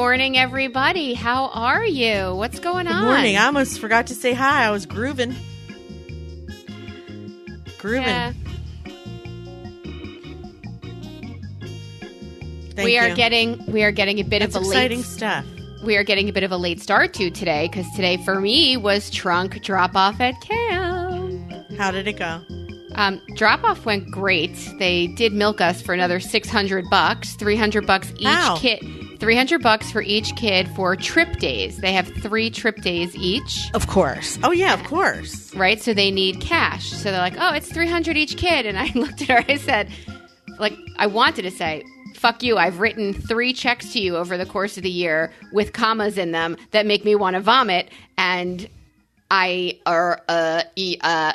morning, everybody. How are you? What's going on? Good morning. I almost forgot to say hi. I was grooving. Yeah. We are getting a bit of a exciting stuff. We are getting a bit of a late start to today because today for me was trunk drop off at camp. How did it go? Drop off went great. They did milk us for another $600, $300 each kid. $300 for each kid for trip days. They have 3 trip days each. Of course. Oh yeah, of course. Right? So they need cash. So they're like, "Oh, it's $300 each kid." And I looked at her. I said, like, I wanted to say, "Fuck you. I've written 3 checks to you over the course of the year with commas in them that make me want to vomit." And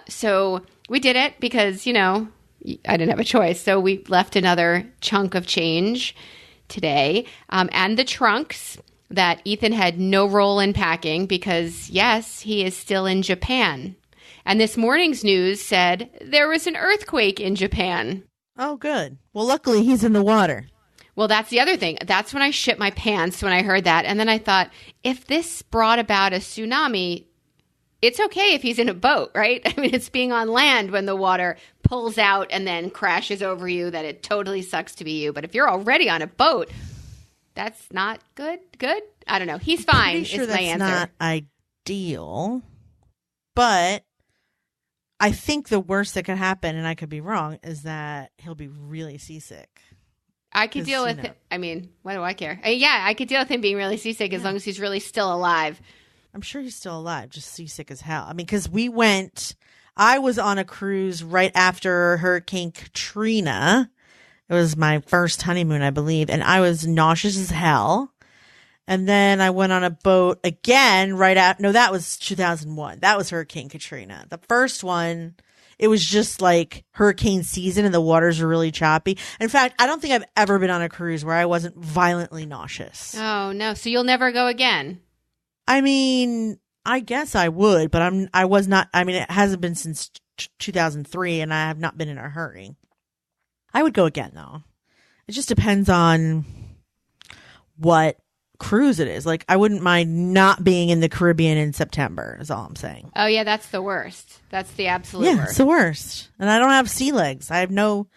so we did it because, you know, I didn't have a choice. So we left another chunk of change today, and the trunks that Ethan had no role in packing because, yes, he is still in Japan. And this morning's news said there was an earthquake in Japan. Oh, good. Well, luckily he's in the water. Well, that's the other thing. That's when I shit my pants when I heard that. And then I thought, if this brought about a tsunami, it's okay if he's in a boat, right? I mean, it's being on land when the water pulls out and then crashes over you that it totally sucks to be you. But if you're already on a boat, that's not good. Good? I don't know. He's fine. Pretty sure is that's my answer. not ideal, but I think the worst that could happen, and I could be wrong, is that he'll be really seasick. I could deal with it. I mean, what do I care? Yeah, I could deal with him being really seasick as long as he's really still alive. I'm sure he's still alive, just seasick as hell. I mean, because I was on a cruise right after Hurricane Katrina. It was my first honeymoon, I believe, and I was nauseous as hell. And then I went on a boat again that was 2001. That was Hurricane Katrina. The first one, it was just like hurricane season and the waters were really choppy. In fact, I don't think I've ever been on a cruise where I wasn't violently nauseous. Oh, no. So you'll never go again? I mean, I guess I would, but I was not. I mean, it hasn't been since 2003 and I have not been in a hurry. I would go again though. It just depends on what cruise it is. Like, I wouldn't mind not being in the Caribbean in September is all I'm saying. Oh yeah, that's the worst. That's the absolute worst. Yeah, it's the worst. And I don't have sea legs. I don't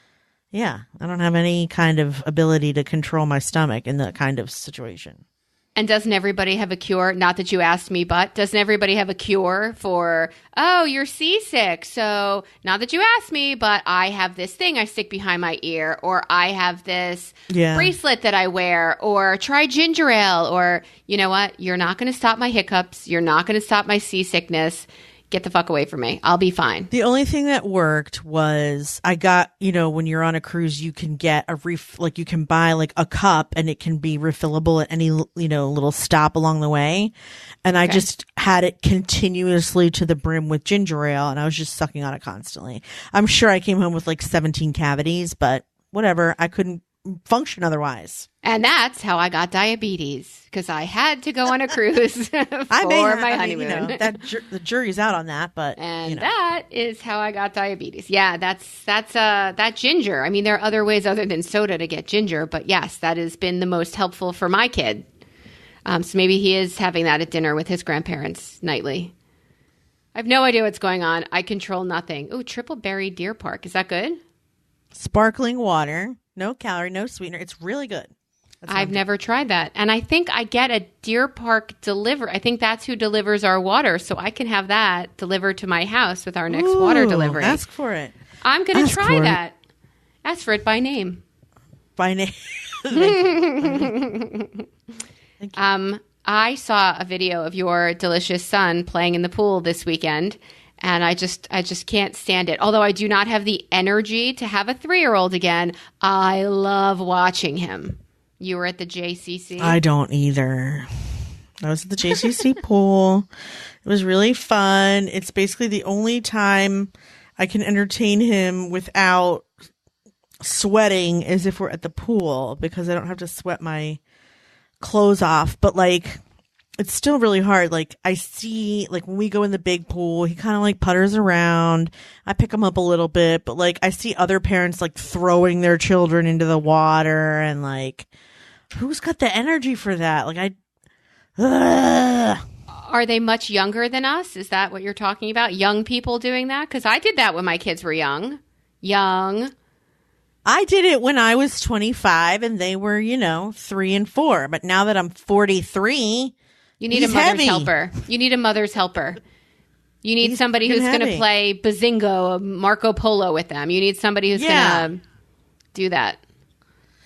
have any kind of ability to control my stomach in that kind of situation. And doesn't everybody have a cure? Not that you asked me, but doesn't everybody have a cure for, oh, you're seasick? So not that you asked me, but I have this thing I stick behind my ear, or I have this bracelet that I wear, or try ginger ale, or you know what? You're not going to stop my hiccups. You're not going to stop my seasickness. Get the fuck away from me. I'll be fine. The only thing that worked was I got, when you're on a cruise, you can get you can buy like a cup and it can be refillable at any, little stop along the way. And I just had it continuously to the brim with ginger ale and I was just sucking on it constantly. I'm sure I came home with like 17 cavities, but whatever. I couldn't function otherwise. And that's how I got diabetes, because I had to go on a cruise for my honeymoon. The jury's out on that, but that is how I got diabetes. Yeah, that's that ginger. I mean, there are other ways other than soda to get ginger, but yes, that has been the most helpful for my kid. So maybe he is having that at dinner with his grandparents nightly. I have no idea what's going on. I control nothing. Ooh, Triple Berry Deer Park. Is that good? Sparkling water, no calorie, no sweetener. It's really good. I've never tried that. And I think I get a Deer Park deliver. I think that's who delivers our water. So I can have that delivered to my house with our next water delivery. Ask for it. I'm going to try that. Ask for it by name. By name. Thank you. I saw a video of your delicious son playing in the pool this weekend. And I just can't stand it. Although I do not have the energy to have a 3-year-old again, I love watching him. You were at the JCC? I don't either. I was at the JCC pool. It was really fun. It's basically the only time I can entertain him without sweating is if we're at the pool, because I don't have to sweat my clothes off. But like, it's still really hard. Like, I see, like, when we go in the big pool, he kind of like putters around. I pick him up a little bit, but like, I see other parents like throwing their children into the water and like, Who's got the energy for that? Ugh. Are they much younger than us? Is that what you're talking about? Young people doing that? Because I did that when my kids were young. I did it when I was 25 and they were, 3 and 4. But now that I'm 43, you need a mother's helper. You need a mother's helper. You need somebody who's going to play Bazingo, Marco Polo with them. You need somebody who's going to do that.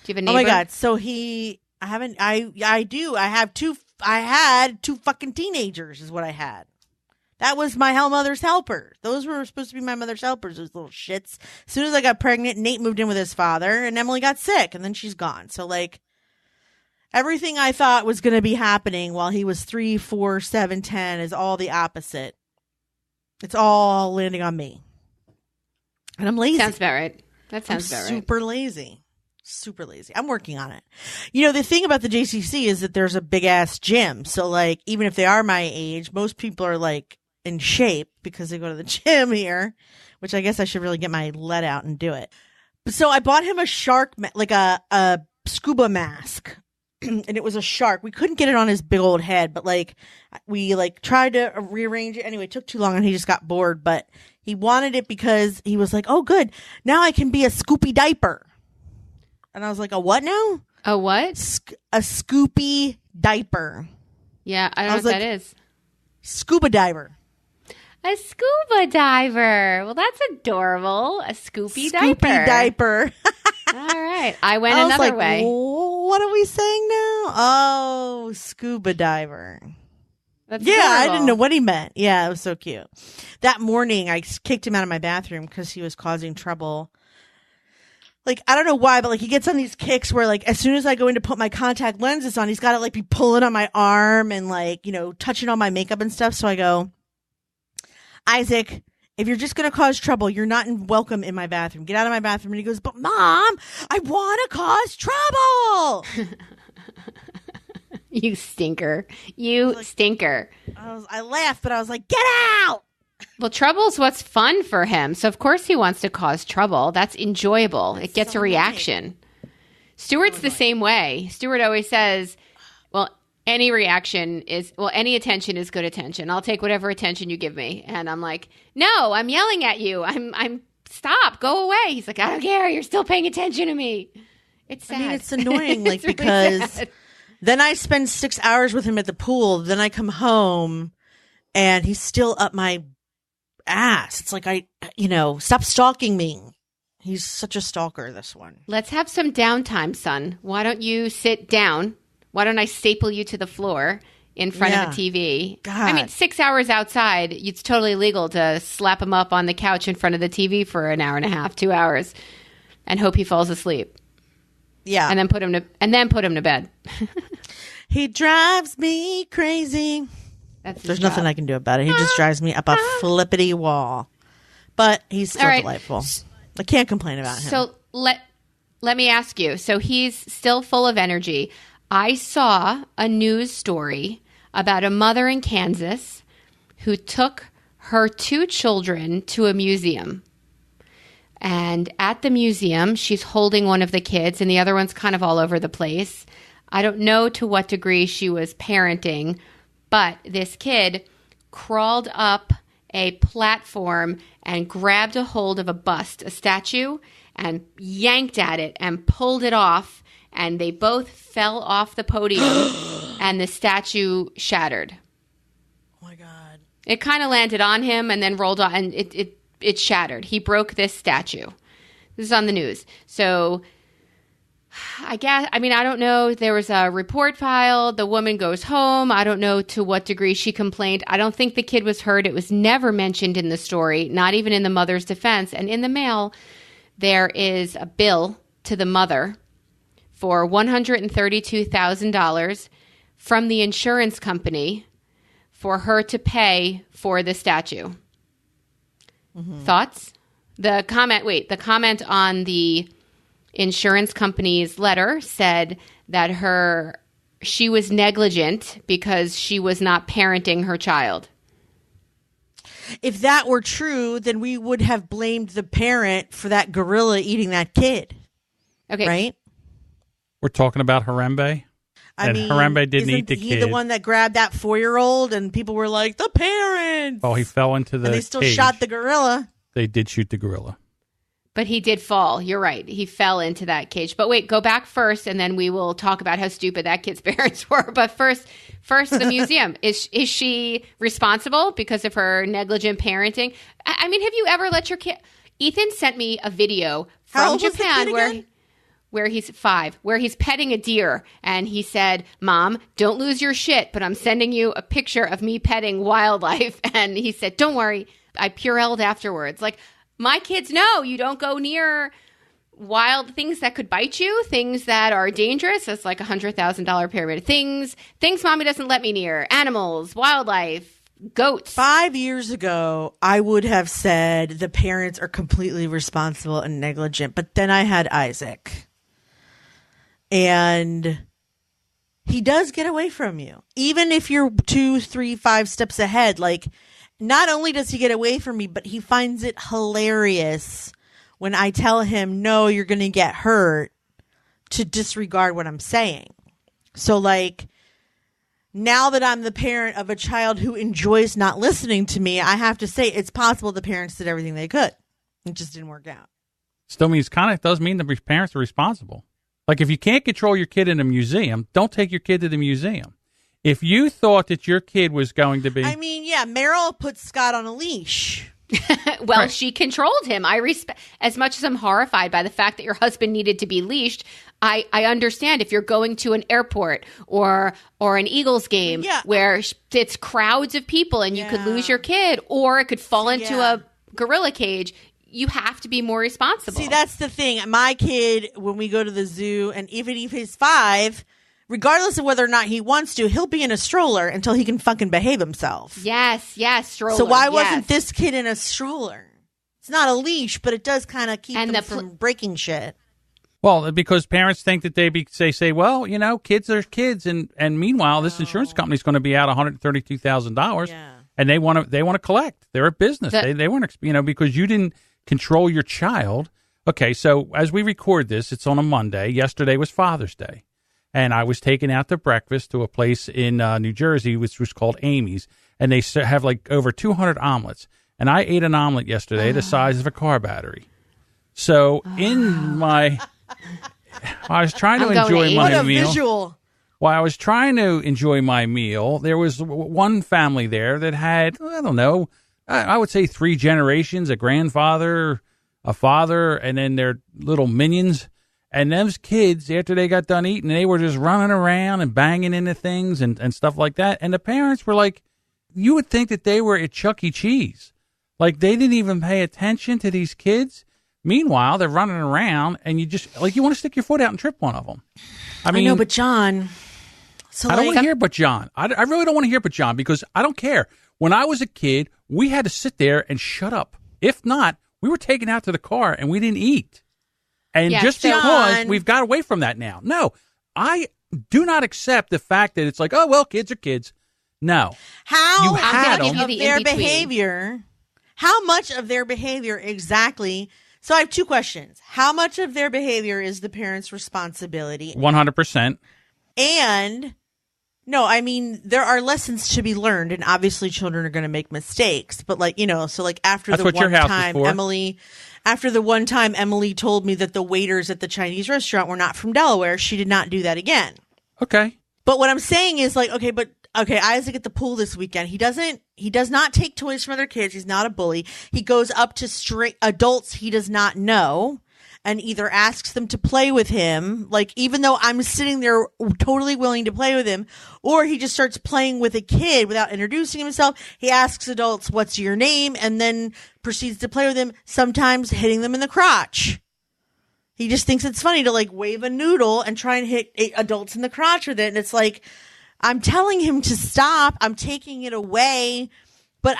Do you have a neighbor? Oh my God. So I do. I had two fucking teenagers is what I had. That was my mother's helper. Those were supposed to be my mother's helpers, those little shits. As soon as I got pregnant, Nate moved in with his father and Emily got sick and then she's gone. So everything I thought was going to be happening while he was 3, 4, 7, 10 is all the opposite. It's all landing on me. And I'm lazy. Sounds about right. That sounds about right. Super lazy. Super lazy. I'm working on it. The thing about the JCC is that there's a big ass gym. So even if they are my age, most people are in shape because they go to the gym here, which I guess I should really get my lead out and do it. So I bought him a shark, a scuba mask. And it was a shark. We couldn't get it on his big old head, but we tried to rearrange it. Anyway, it took too long and he just got bored, but he wanted it because he was like, oh good, now I can be a scoopy diaper. And I was like, a what now? A what? A scoopy diaper. Yeah, I don't know what that is. Scuba diver. A scuba diver. Well, that's adorable. A scoopy diaper. Scoopy diaper. All right. I went another way. What are we saying now? Oh, scuba diver. That's adorable. I didn't know what he meant. Yeah, it was so cute. That morning, I kicked him out of my bathroom because he was causing trouble. I don't know why, but he gets on these kicks where as soon as I go in to put my contact lenses on, he's got to be pulling on my arm and touching on my makeup and stuff. So I go, Isaac, if you're just going to cause trouble, you're not welcome in my bathroom. Get out of my bathroom. And he goes, but Mom, I want to cause trouble. You stinker. You stinker. I laughed, but I was like, get out. Well, trouble's what's fun for him. So, of course, he wants to cause trouble. That's enjoyable. It gets a reaction. Stuart's the same way. Stuart always says, well, any attention is good attention. I'll take whatever attention you give me. And I'm like, no, I'm yelling at you. I'm stop, go away. He's like, I don't care. You're still paying attention to me. It's sad. It's annoying, It's really because sad. Then I spend 6 hours with him at the pool. Then I come home and he's still up my ass. It's stop stalking me. He's such a stalker, this one. Let's have some downtime, son. Why don't you sit down? Why don't I staple you to the floor in front of the TV? God. 6 hours outside, it's totally legal to slap him up on the couch in front of the TV for an hour and a half, 2 hours, and hope he falls asleep. Yeah. And then put him to bed. He drives me crazy. There's nothing I can do about it. He just drives me up a flippity wall. But he's still delightful. I can't complain about him. So let me ask you. So he's still full of energy. I saw a news story about a mother in Kansas who took her 2 children to a museum. And at the museum, she's holding one of the kids and the other one's kind of all over the place. I don't know to what degree she was parenting, but this kid crawled up a platform and grabbed a hold of a statue, and yanked at it and pulled it off, and they both fell off the podium and the statue shattered. Oh my God. It kind of landed on him and then rolled on, and it shattered. He broke this statue. This is on the news. So I don't know. There was a report filed. The woman goes home. I don't know to what degree she complained. I don't think the kid was hurt. It was never mentioned in the story, not even in the mother's defense. And in the mail, there is a bill to the mother for $132,000 from the insurance company for her to pay for the statue. Mm-hmm. Thoughts? The comment on the insurance company's letter said that she was negligent because she was not parenting her child. If that were true, then we would have blamed the parent for that gorilla eating that kid. Okay. Right? We're talking about Harambe. I mean, Harambe didn't eat the he kid. The one that grabbed that 4-year-old, and people were like, the parents. Oh, he fell into the And they still cage. shot the gorilla. They did shoot the gorilla. But he did fall. You're right. He fell into that cage. But wait, go back first, and then we will talk about how stupid that kid's parents were. But first, the museum. Is she responsible because of her negligent parenting? I mean, have you ever let your kid? Ethan sent me a video from Japan where he's 5, where he's petting a deer, and he said, "Mom, don't lose your shit, but I'm sending you a picture of me petting wildlife." And he said, "Don't worry." I purelled afterwards. Like, my kids know you don't go near wild things that could bite you, things that are dangerous. It's like $100,000 pyramid. Things mommy doesn't let me near. Animals, wildlife, goats. 5 years ago, I would have said the parents are completely responsible and negligent. But then I had Isaac. And he does get away from you. Even if you're 2, 3, 5 steps ahead, like, not only does he get away from me, but he finds it hilarious when I tell him, no, you're going to get hurt, to disregard what I'm saying. So, like, now that I'm the parent of a child who enjoys not listening to me, I have to say it's possible the parents did everything they could. It just didn't work out. Still means kind of does mean the parents are responsible. Like, if you can't control your kid in a museum, don't take your kid to the museum. If you thought that your kid was going to be... I mean, yeah, Meryl put Scott on a leash. Well, Right. She controlled him. I respect, as much as I'm horrified by the fact that your husband needed to be leashed, I understand if you're going to an airport or an Eagles game where it's crowds of people and you could lose your kid, or it could fall into a gorilla cage. You have to be more responsible. See, that's the thing. My kid, when we go to the zoo, and even if he's 5, regardless of whether or not he wants to, he'll be in a stroller until he can fucking behave himself. Yes, stroller. So why wasn't this kid in a stroller? It's not a leash, but it does kind of keep them from breaking shit. Well, because parents think that they say, well, you know, kids are kids, and meanwhile, this insurance company's going to be out $132,000, and they want to collect. They're a business. They want to, because you didn't control your child. Okay, so as we record this, it's on a Monday. Yesterday was Father's Day. And I was taken out to breakfast to a place in New Jersey, which was called Amy's. And they have like over 200 omelets. And I ate an omelet yesterday the size of a car battery. So I was trying to enjoy my meal. Visual. While I was trying to enjoy my meal, there was one family there that had, I don't know, I would say 3 generations, a grandfather, a father, and then their little minions. And those kids, after they got done eating, they were just running around and banging into things and stuff like that. And the parents were like, you would think that they were at Chuck E. Cheese. Like, they didn't even pay attention to these kids. Meanwhile, they're running around, and you want to stick your foot out and trip one of them. I mean, I know, but John... So I don't want to hear but John. I really don't want to hear but John, because I don't care. When I was a kid, we had to sit there and shut up. If not, we were taken out to the car and we didn't eat. And just because we've got away from that now. No, I do not accept the fact that it's like, oh, well, kids are kids. No. How much of their behavior, how much of their behavior exactly? So I have 2 questions. How much of their behavior is the parents' responsibility? 100%. And... no, I mean, there are lessons to be learned, and obviously children are going to make mistakes. But after the one time Emily told me that the waiters at the Chinese restaurant were not from Delaware, she did not do that again. Okay. But what I'm saying is Isaac at the pool this weekend, he does not take toys from other kids. He's not a bully. He goes up to straight adults he does not know and either asks them to play with him, like, even though I'm sitting there totally willing to play with him, or he just starts playing with a kid without introducing himself. He asks adults, what's your name? And then proceeds to play with him, sometimes hitting them in the crotch. He just thinks it's funny to like wave a noodle and try and hit adults in the crotch with it. And it's like, I'm telling him to stop. I'm taking it away. But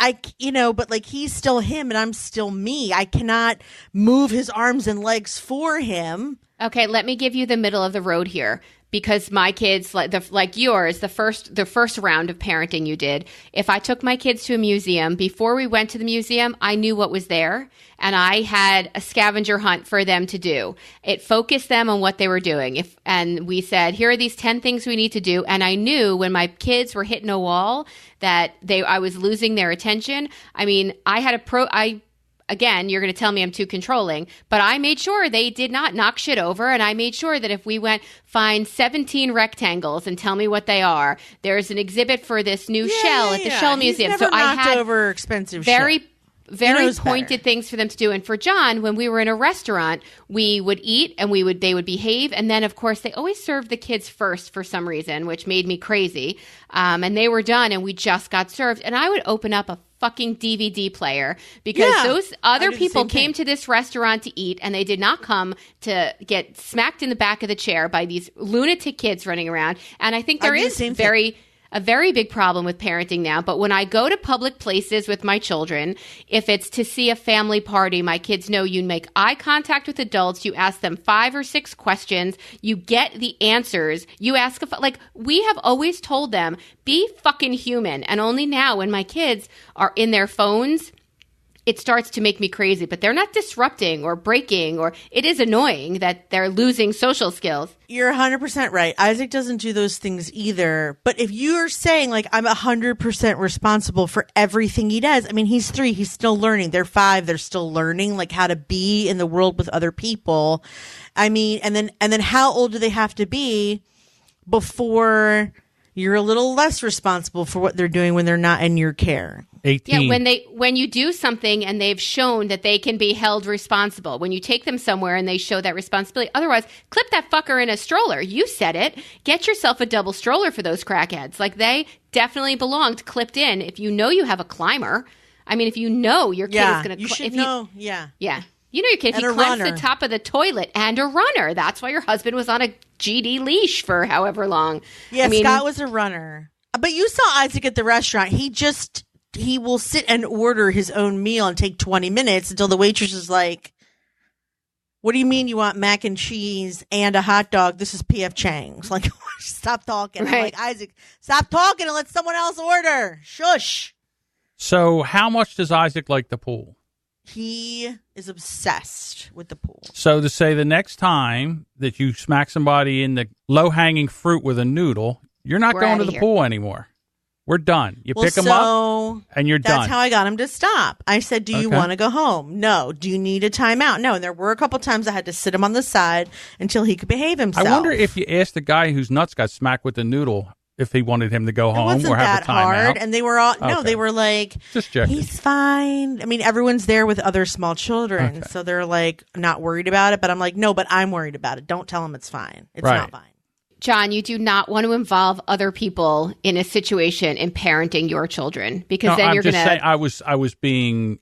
he's still him and I'm still me. I cannot move his arms and legs for him. Okay, let me give you the middle of the road here. because my kids, like yours, the first round of parenting you did, if I took my kids to a museum, before we went to the museum, I knew what was there, and I had a scavenger hunt for them to do. It focused them on what they were doing. And we said, here are these 10 things we need to do. And I knew when my kids were hitting a wall that I was losing their attention. I mean, again, you're going to tell me I'm too controlling, but I made sure they did not knock shit over. And I made sure that if we went find 17 rectangles and tell me what they are, there's an exhibit for this new shell at the Shell Museum. He's never knocked over expensive shit. Very pointed things for them to do. And for John, when we were in a restaurant, we would eat and they would behave. And then, of course, they always served the kids first for some reason, which made me crazy. And they were done and we just got served. And I would open up a fucking DVD player because those other people came to this restaurant to eat and they did not come to get smacked in the back of the chair by these lunatic kids running around. And I think there is a very big problem with parenting now. But when I go to public places with my children, if it's to see a family party, my kids know you make eye contact with adults. You ask them 5 or 6 questions. You get the answers. You ask, we have always told them, be fucking human. And only now when my kids are in their phones, it starts to make me crazy. But they're not disrupting or breaking, or it is annoying that they're losing social skills. You're 100% right. Isaac doesn't do those things either. But if you're saying, I'm 100% responsible for everything he does, I mean, he's 3, he's still learning. They're 5, they're still learning, how to be in the world with other people. I mean, and then how old do they have to be before you're a little less responsible for what they're doing when they're not in your care? 18. Yeah, when you do something and they've shown that they can be held responsible, when you take them somewhere and they show that responsibility. Otherwise, clip that fucker in a stroller. You said it. Get yourself a double stroller for those crackheads. They definitely belonged clipped in. If you know you have a climber, I mean, if you know your kid is going to, you should know. Yeah. You know your kid, if he climbs to the top of the toilet, and a runner. That's why your husband was on a GD leash for however long. Yeah, Scott was a runner. But you saw Isaac at the restaurant. He will sit and order his own meal and take 20 minutes until the waitress is like, what do you mean you want mac and cheese and a hot dog? This is P.F. Chang's. Stop talking. Right. I'm like, Isaac, stop talking and let someone else order. Shush. So how much does Isaac like the pool? He is obsessed with the pool. So to say the next time that you smack somebody in the low-hanging fruit with a noodle, you're not going to the pool anymore. We're done. You pick them up and you're done. That's how I got him to stop. I said, do you want to go home? No. Do you need a timeout? No. And there were a couple times I had to sit him on the side until he could behave himself. I wonder if you asked the guy whose nuts got smacked with the noodle if he wanted him to go home or have a timeout. It wasn't that hard. And they were all, no, they were like, just checking. He's fine. I mean, everyone's there with other small children. So they're not worried about it. But I'm like, no, but I'm worried about it. Don't tell him it's fine. It's not fine. John, you do not want to involve other people in a situation in parenting your children because then you're going to. I'm just saying, I was being.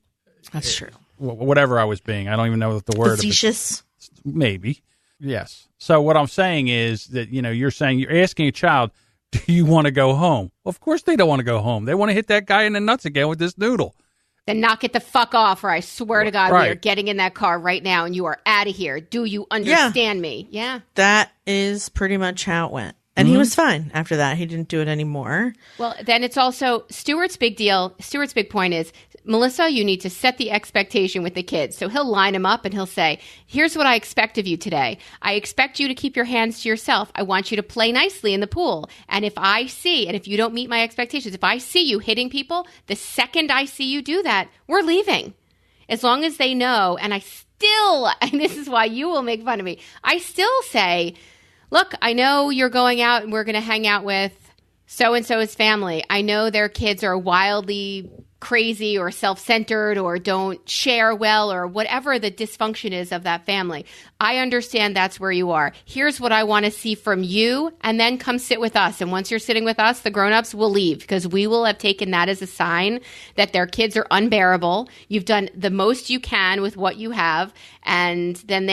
That's true. Whatever I was being, I don't even know what the word. Facetious. Maybe. Yes. So what I'm saying is that you're saying you're asking a child, do you want to go home? Well, of course they don't want to go home. They want to hit that guy in the nuts again with this noodle. Then knock it the fuck off, or I swear to God, we are getting in that car right now and you are out of here. Do you understand me? Yeah. That is pretty much how it went. And he was fine after that. He didn't do it anymore. Well, then it's also Stuart's big deal. Stuart's big point is, Melissa, you need to set the expectation with the kids. So he'll line them up and he'll say, here's what I expect of you today. I expect you to keep your hands to yourself. I want you to play nicely in the pool. And if you don't meet my expectations, if I see you hitting people, the second I see you do that, we're leaving. As long as they know. And and this is why you will make fun of me, I still say, look, I know you're going out and we're going to hang out with so-and-so's family. I know their kids are wildly crazy or self-centered or don't share well or whatever the dysfunction is of that family. I understand that's where you are. Here's what I want to see from you, and then come sit with us. And once you're sitting with us, the grown-ups will leave because we will have taken that as a sign that their kids are unbearable. You've done the most you can with what you have, and then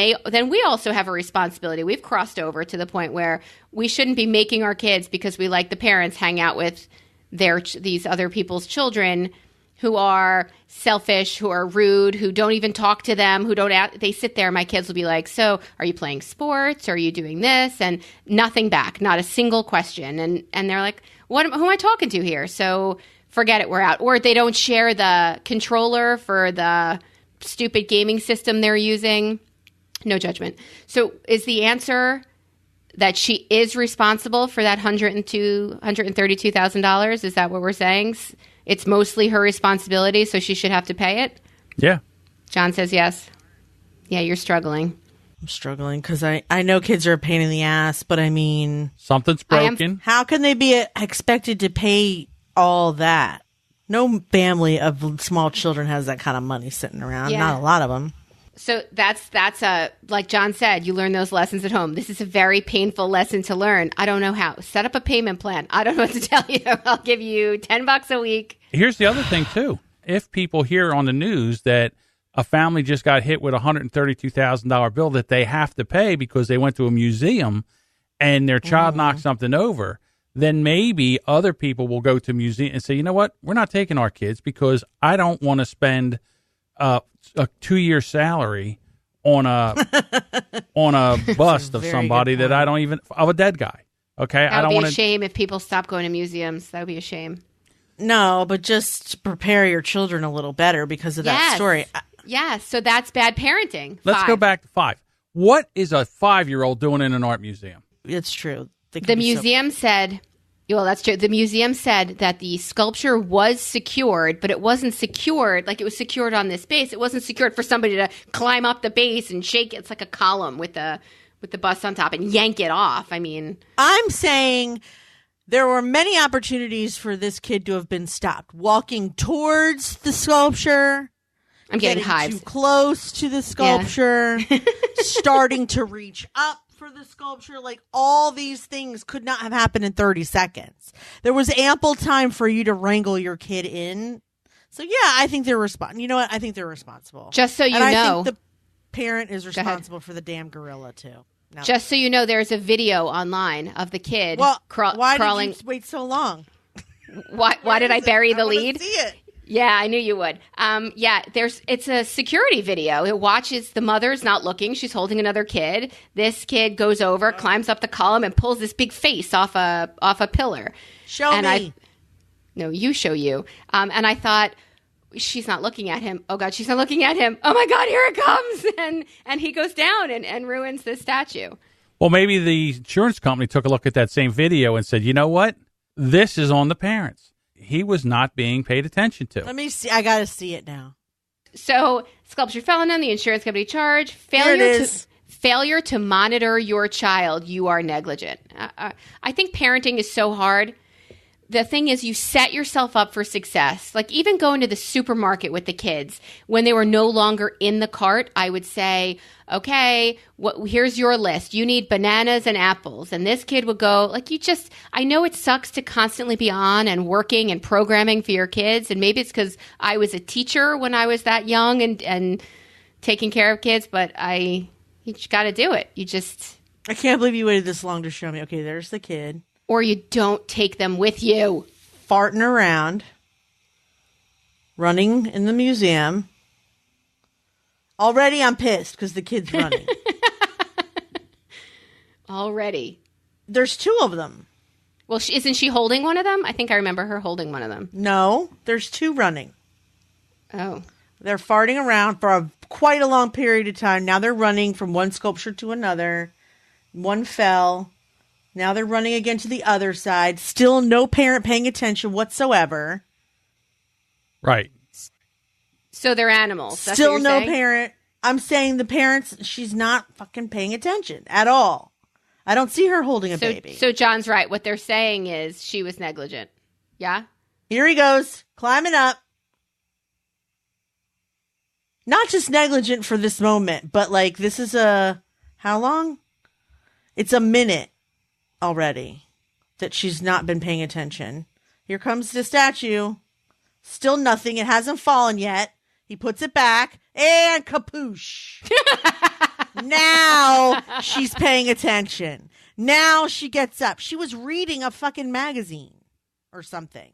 we also have a responsibility. We've crossed over to the point where we shouldn't be making our kids, because we like the parents, hang out with these other people's children who are selfish, who are rude, who don't even talk to them, who don't they sit there. My kids will be like, so are you playing sports? Are you doing this? And nothing back, not a single question. And they're like, who am I talking to here? So forget it, we're out. Or they don't share the controller for the stupid gaming system they're using. No judgment. So is the answer that she is responsible for that $132,000? Is that what we're saying? It's mostly her responsibility, so she should have to pay it? Yeah. John says yes. Yeah, you're struggling. I'm struggling because I know kids are a pain in the ass, but I mean... Something's broken. How can they be expected to pay all that? No family of small children has that kind of money sitting around. Yeah. Not a lot of them. So that's like John said, you learn those lessons at home. This is a very painful lesson to learn. I don't know how. Set up a payment plan. I don't know what to tell you. I'll give you $10 a week. Here's the other thing, too. If people hear on the news that a family just got hit with a $132,000 bill that they have to pay because they went to a museum and their child knocked something over, then maybe other people will go to museum and say, you know what, we're not taking our kids because I don't want to spend a 2-year salary on a bust of somebody that I don't even of a dead guy. Okay, that would be a shame if people stop going to museums. That would be a shame. No, but just prepare your children a little better because of that story. Yes, so that's bad parenting. Let's go back to 5. What is a 5-year-old doing in an art museum? It's true. The museum said, well, that's true. The museum said that the sculpture was secured, but it wasn't secured like it was secured on this base. It wasn't secured for somebody to climb up the base and shake it. It's like a column with the bust on top and yank it off. I mean, I'm saying there were many opportunities for this kid to have been stopped. Walking towards the sculpture. I'm getting hives. Too close to the sculpture. Yeah. Starting to reach up for the sculpture. Like, all these things could not have happened in 30 seconds. There was ample time for you to wrangle your kid in. So, yeah, I think they're responsible. You know what? I think they're responsible. Just so you know. I think the parent is responsible for the damn gorilla, too. No. Just so you know, there's a video online of the kid crawling. Why did you wait so long? Why did I bury the lead? See it. Yeah, I knew you would. It's a security video. It watches the mother's not looking. She's holding another kid. This kid goes over, climbs up the column, and pulls this big face off a pillar. Show me. No, you show you. And I thought, she's not looking at him. Oh, God, she's not looking at him. Oh, my God, here it comes. And he goes down and ruins the statue. Well, maybe the insurance company took a look at that same video and said, you know what? This is on the parents. He was not being paid attention to. Let me see. I got to see it now. So, sculpture fell on them. The insurance company charged. Failure to monitor your child. You are negligent. I think parenting is so hard. The thing is, you set yourself up for success. Like, even going to the supermarket with the kids, when they were no longer in the cart, I would say, okay, here's your list. You need bananas and apples. And this kid would go, I know it sucks to constantly be on and working and programming for your kids. And maybe it's because I was a teacher when I was that young and taking care of kids, but you just got to do it. I can't believe you waited this long to show me. Okay, there's the kid. Or you don't take them with you. Farting around. Running in the museum. Already I'm pissed because the kid's running. Already. There's 2 of them. Well, isn't she holding one of them? I think I remember her holding one of them. No, there's 2 running. Oh. They're farting around for quite a long period of time. Now they're running from one sculpture to another. One fell. Now they're running again to the other side. Still no parent paying attention whatsoever. Right. So they're animals. That's Still what you're no saying? parent. I'm saying the parents, she's not fucking paying attention at all. I don't see her holding a baby. So John's right. What they're saying is she was negligent. Yeah? Here he goes. Climbing up. Not just negligent for this moment, but this is how long? It's a minute already that she's not been paying attention. Here comes the statue. Still nothing. It hasn't fallen yet. He puts it back and kapoosh. Now she's paying attention. Now she gets up. She was reading a fucking magazine or something.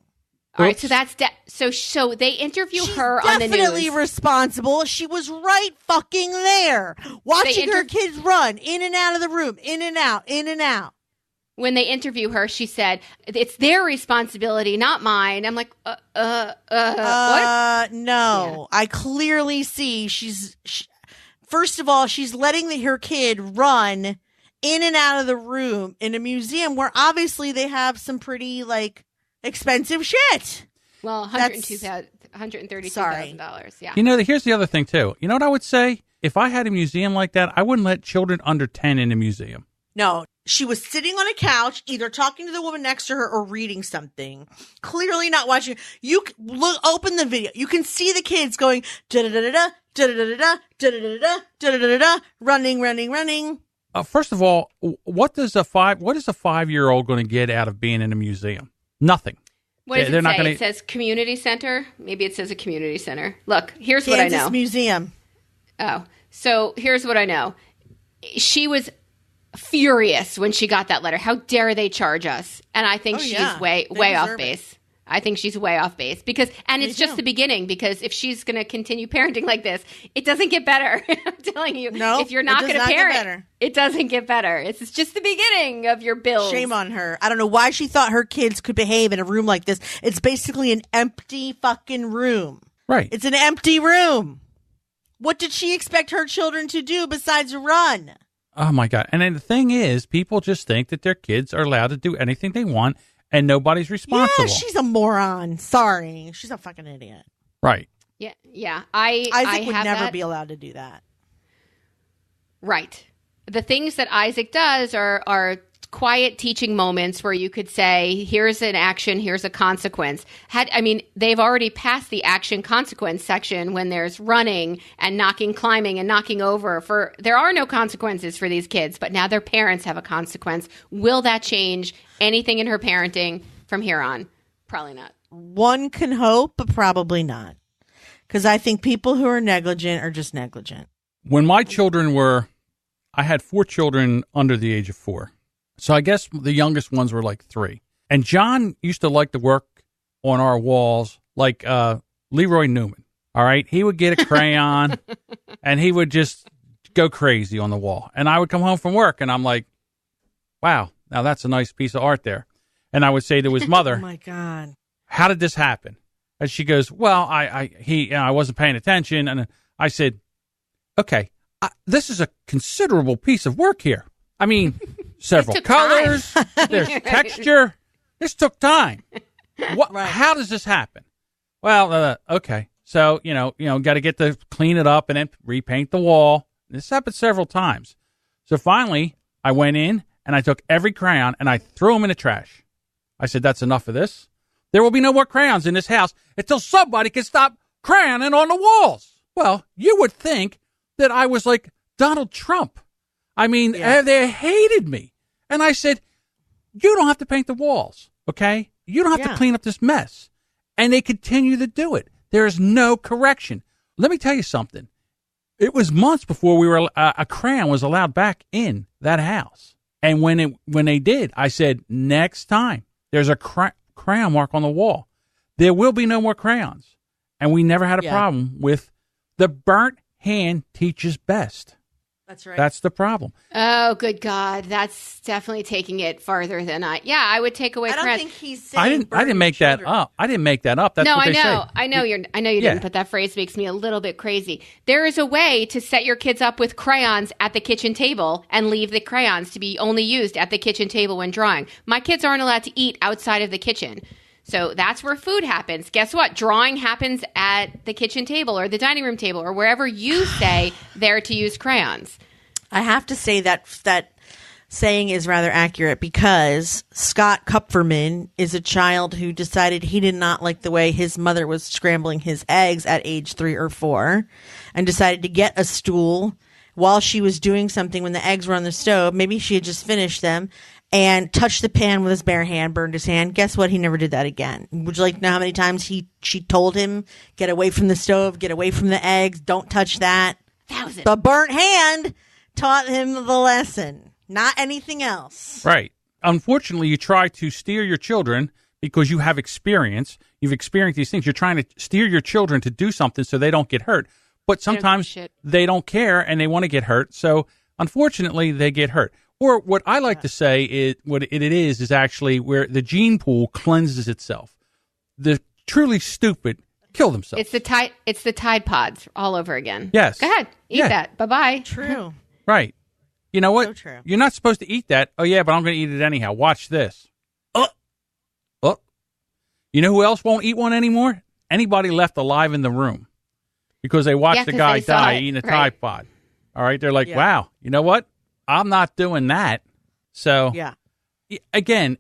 All right, so that's so they interview her on the news. Definitely responsible. She was right fucking there, watching her kids run in and out of the room, in and out, in and out. When they interview her, she said, "It's their responsibility, not mine." I'm like, what? No, yeah. I clearly see first of all, she's letting her kid run in and out of the room in a museum where obviously they have some pretty expensive shit. Well, $132,000. Yeah. Here's the other thing too. You know what I would say? If I had a museum like that, I wouldn't let children under 10 in a museum. No, she was sitting on a couch, either talking to the woman next to her or reading something. Clearly not watching. You open the video. You can see the kids going da da da da da da da da da da da da da da, running. First of all, what is a 5-year-old going to get out of being in a museum? Nothing. What does it say? It says community center. Maybe it says a community center. Look, here's what I know. Kansas Museum. Oh, so here's what I know. She was furious when she got that letter. How dare they charge us? And I think she's way off base. I think she's way off base it's just the beginning, because if she's going to continue parenting like this, it doesn't get better. I'm telling you. No, if you're not going to parent, it doesn't get better. It's just the beginning of your bills. Shame on her. I don't know why she thought her kids could behave in a room like this. It's basically an empty fucking room. Right. It's an empty room. What did she expect her children to do besides run? Oh my God. And then the thing is, people just think that their kids are allowed to do anything they want and nobody's responsible. Yeah, she's a moron. Sorry. She's a fucking idiot. Right. Yeah. Yeah. Isaac would never be allowed to do that. Right. The things that Isaac does are quiet teaching moments where you could say, here's an action, here's a consequence. They've already passed the action consequence section when there's running and climbing and knocking over. There are no consequences for these kids, but now their parents have a consequence. Will that change anything in her parenting from here on? Probably not. One can hope, but probably not. Because I think people who are negligent are just negligent. When my children I had 4 children under the age of 4. So I guess the youngest ones were like 3. And John used to like to work on our walls like Leroy Newman. All right. He would get a crayon and he would just go crazy on the wall. And I would come home from work and I'm like, wow, now that's a nice piece of art there. And I would say to his mother, oh my God, how did this happen? And she goes, well, I wasn't paying attention. And I said, okay, this is a considerable piece of work here. I mean, several colors, there's texture. This took time. Right. How does this happen? Well, okay. So, got to clean it up and then repaint the wall. This happened several times. So finally, I went in and I took every crayon and I threw them in the trash. I said, that's enough of this. There will be no more crayons in this house until somebody can stop crayoning on the walls. Well, you would think that I was like Donald Trump. I mean, They hated me. And I said, you don't have to paint the walls, okay? You don't have to clean up this mess. And they continue to do it. There is no correction. Let me tell you something. It was months before a crayon was allowed back in that house. And when they did, I said, next time there's a crayon mark on the wall, there will be no more crayons. And we never had a problem with the burnt hand teaches best. That's right. That's the problem. Oh, good God. That's definitely taking it farther than I would take away. I don't think he's saying I didn't make that up. I didn't make that up. That's what they say. I know you didn't, but that phrase makes me a little bit crazy. There is a way to set your kids up with crayons at the kitchen table and leave the crayons to be only used at the kitchen table when drawing. My kids aren't allowed to eat outside of the kitchen. So that's where food happens. Guess what? Drawing happens at the kitchen table or the dining room table or wherever you say there to use crayons. I have to say that saying is rather accurate because Scott Kupferman is a child who decided he did not like the way his mother was scrambling his eggs at age 3 or 4 and decided to get a stool while she was doing something when the eggs were on the stove. Maybe she had just finished them and touched the pan with his bare hand, burned his hand. Guess what? He never did that again. Would you like to know how many times she told him, get away from the stove, get away from the eggs, don't touch that? 1,000. The burnt hand taught him the lesson, not anything else. Right. Unfortunately, you try to steer your children because you have experience. you've experienced these things. You're trying to steer your children to do something so they don't get hurt. But sometimes they don't care and they want to get hurt. So unfortunately, they get hurt. Or what I like to say is what it is actually where the gene pool cleanses itself. The truly stupid kill themselves. It's the Tide Pods all over again. Yes. Go ahead. Eat that. Bye-bye. True. Right. You know what? So true. You're not supposed to eat that. Oh, yeah, but I'm going to eat it anyhow. Watch this. You know who else won't eat one anymore? Anybody left alive in the room because they watched the guy die eating a Tide Pod. All right? They're like, wow, you know what? I'm not doing that. So, again,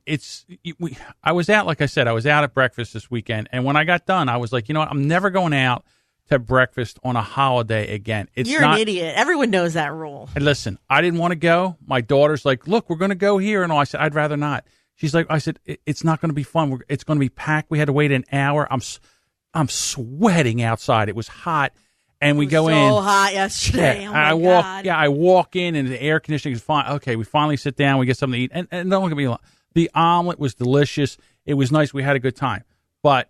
I was out, like I said, I was out at breakfast this weekend. And when I got done, I was like, you know what? I'm never going out to breakfast on a holiday again. You're an idiot. Everyone knows that rule. And listen, I didn't want to go. My daughter's like, look, we're going to go here. And all. I said, I'd rather not. She's like, I said, it's not going to be fun. It's going to be packed. We had to wait an hour. I'm sweating outside. It was hot. And we go in. So hot yesterday. Yeah, oh my God. I walk in and the air conditioning is fine. Okay, we finally sit down. We get something to eat. And don't get me wrong. The omelet was delicious. It was nice. We had a good time. But,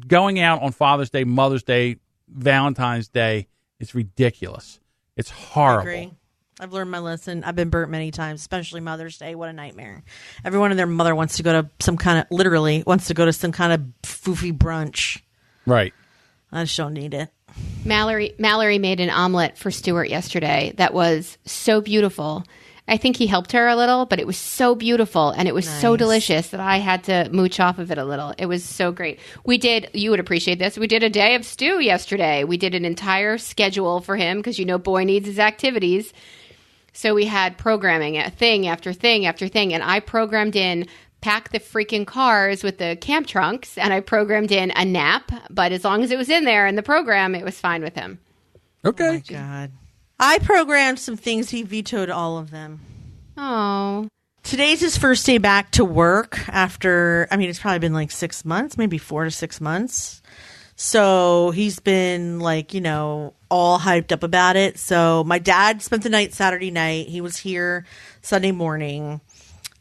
going out on Father's Day, Mother's Day, Valentine's Day, it's ridiculous. It's horrible. I agree. I've learned my lesson. I've been burnt many times, especially Mother's Day. What a nightmare. Everyone and their mother wants to go to some kind of foofy brunch. Right. I just don't need it. Mallory made an omelet for Stuart yesterday that was so beautiful. I think he helped her a little, but it was so beautiful and it was so delicious that I had to mooch off of it a little. It was so great. You would appreciate this. We did a day of stew yesterday. We did an entire schedule for him because boy needs his activities. So we had programming, thing after thing after thing, and I programmed in pack the freaking cars with the camp trunks, and I programmed in a nap, but as long as it was in there in the program, it was fine with him. Okay. Oh, my God. I programmed some things. He vetoed all of them. Oh. Today's his first day back to work after, it's probably been like 6 months, maybe 4 to 6 months. So he's been all hyped up about it. So my dad spent the night Saturday night. He was here Sunday morning.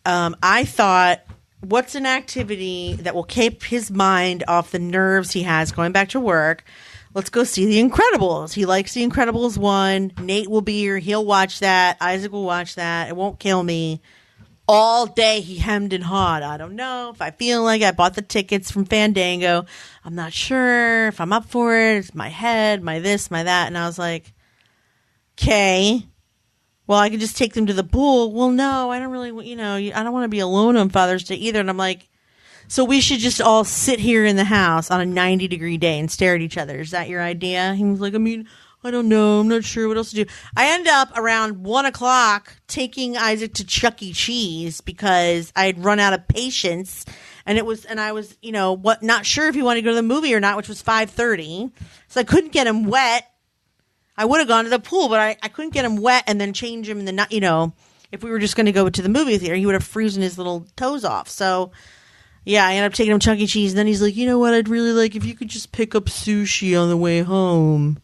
I thought, what's an activity that will keep his mind off the nerves he has going back to work? Let's go see The Incredibles. He likes The Incredibles 1. Nate will be here. He'll watch that. Isaac will watch that. It won't kill me. All day he hemmed and hawed. I don't know if I feel like I bought the tickets from Fandango. I'm not sure if I'm up for it. It's my head, my this, my that. And I was like, okay, well, I can just take them to the pool. Well, no, I don't really, I don't want to be alone on Father's Day either. And I'm like, so we should just all sit here in the house on a 90-degree day and stare at each other. Is that your idea? He was like, I don't know. I'm not sure what else to do. I end up around 1 o'clock taking Isaac to Chuck E. Cheese because I had run out of patience, and I was, not sure if he wanted to go to the movie or not, which was 5:30. So I couldn't get him wet. I would have gone to the pool, but I couldn't get him wet and then change him in the night. If we were just going to go to the movie theater, he would have frozen his little toes off. So yeah, I ended up taking him to Chuck E. Cheese, and then he's like, you know what? I'd really like if you could just pick up sushi on the way home.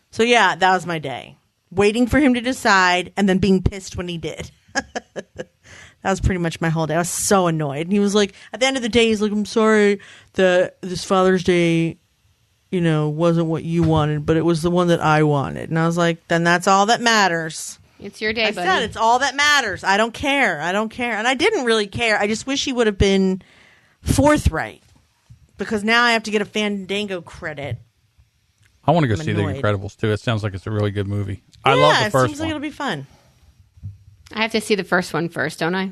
So yeah, that was my day. Waiting for him to decide and then being pissed when he did. That was pretty much my whole day. I was so annoyed. And he was like, at the end of the day, he's like, I'm sorry that this Father's Day, wasn't what you wanted, but it was the one that I wanted. And I was like, then that's all that matters. It's your day, buddy. I said it's all that matters. I don't care. And I didn't really care. I just wish he would have been forthright because now I have to get a Fandango credit. I want to go see The Incredibles, too. It sounds like it's a really good movie. I love the first one. It seems like it'll be fun. I have to see the first one first, don't I?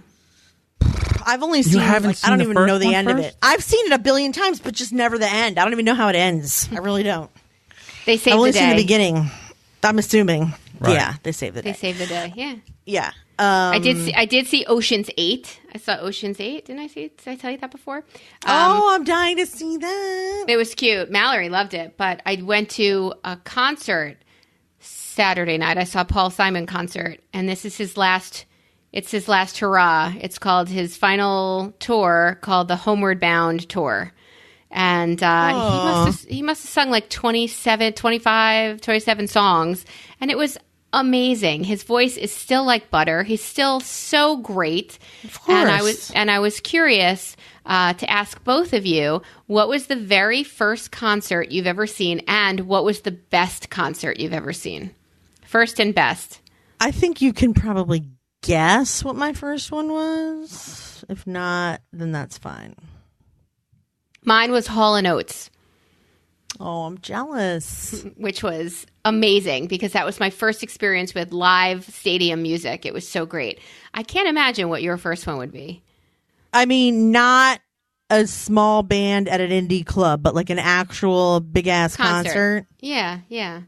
I've only seen I don't even know the end of it. I've seen it a billion times, but just never the end. I don't even know how it ends. I really don't. They saved the day. I've only seen the beginning. I'm assuming. Right. Yeah, they saved the day. They saved the day, yeah. Yeah. I did see Ocean's 8. I saw Ocean's 8. Did I tell you that before? I'm dying to see that. It was cute. Mallory loved it. But I went to a concert Saturday night. I saw a Paul Simon concert. And this is his last hurrah. It's called his final tour called the Homeward Bound Tour. And he must have sung like 27 songs. And it was amazing. His voice is still like butter. He's still so great. Of course. And I was curious to ask both of you, what was the very first concert you've ever seen, and what was the best concert you've ever seen? First and best. I think you can probably guess what my first one was. If not, then that's fine. Mine was Hall & Oates. Oh, I'm jealous. Which was amazing because that was my first experience with live stadium music. It was so great. I can't imagine what your first one would be. I mean, not a small band at an indie club, but like an actual big-ass concert. Yeah, yeah.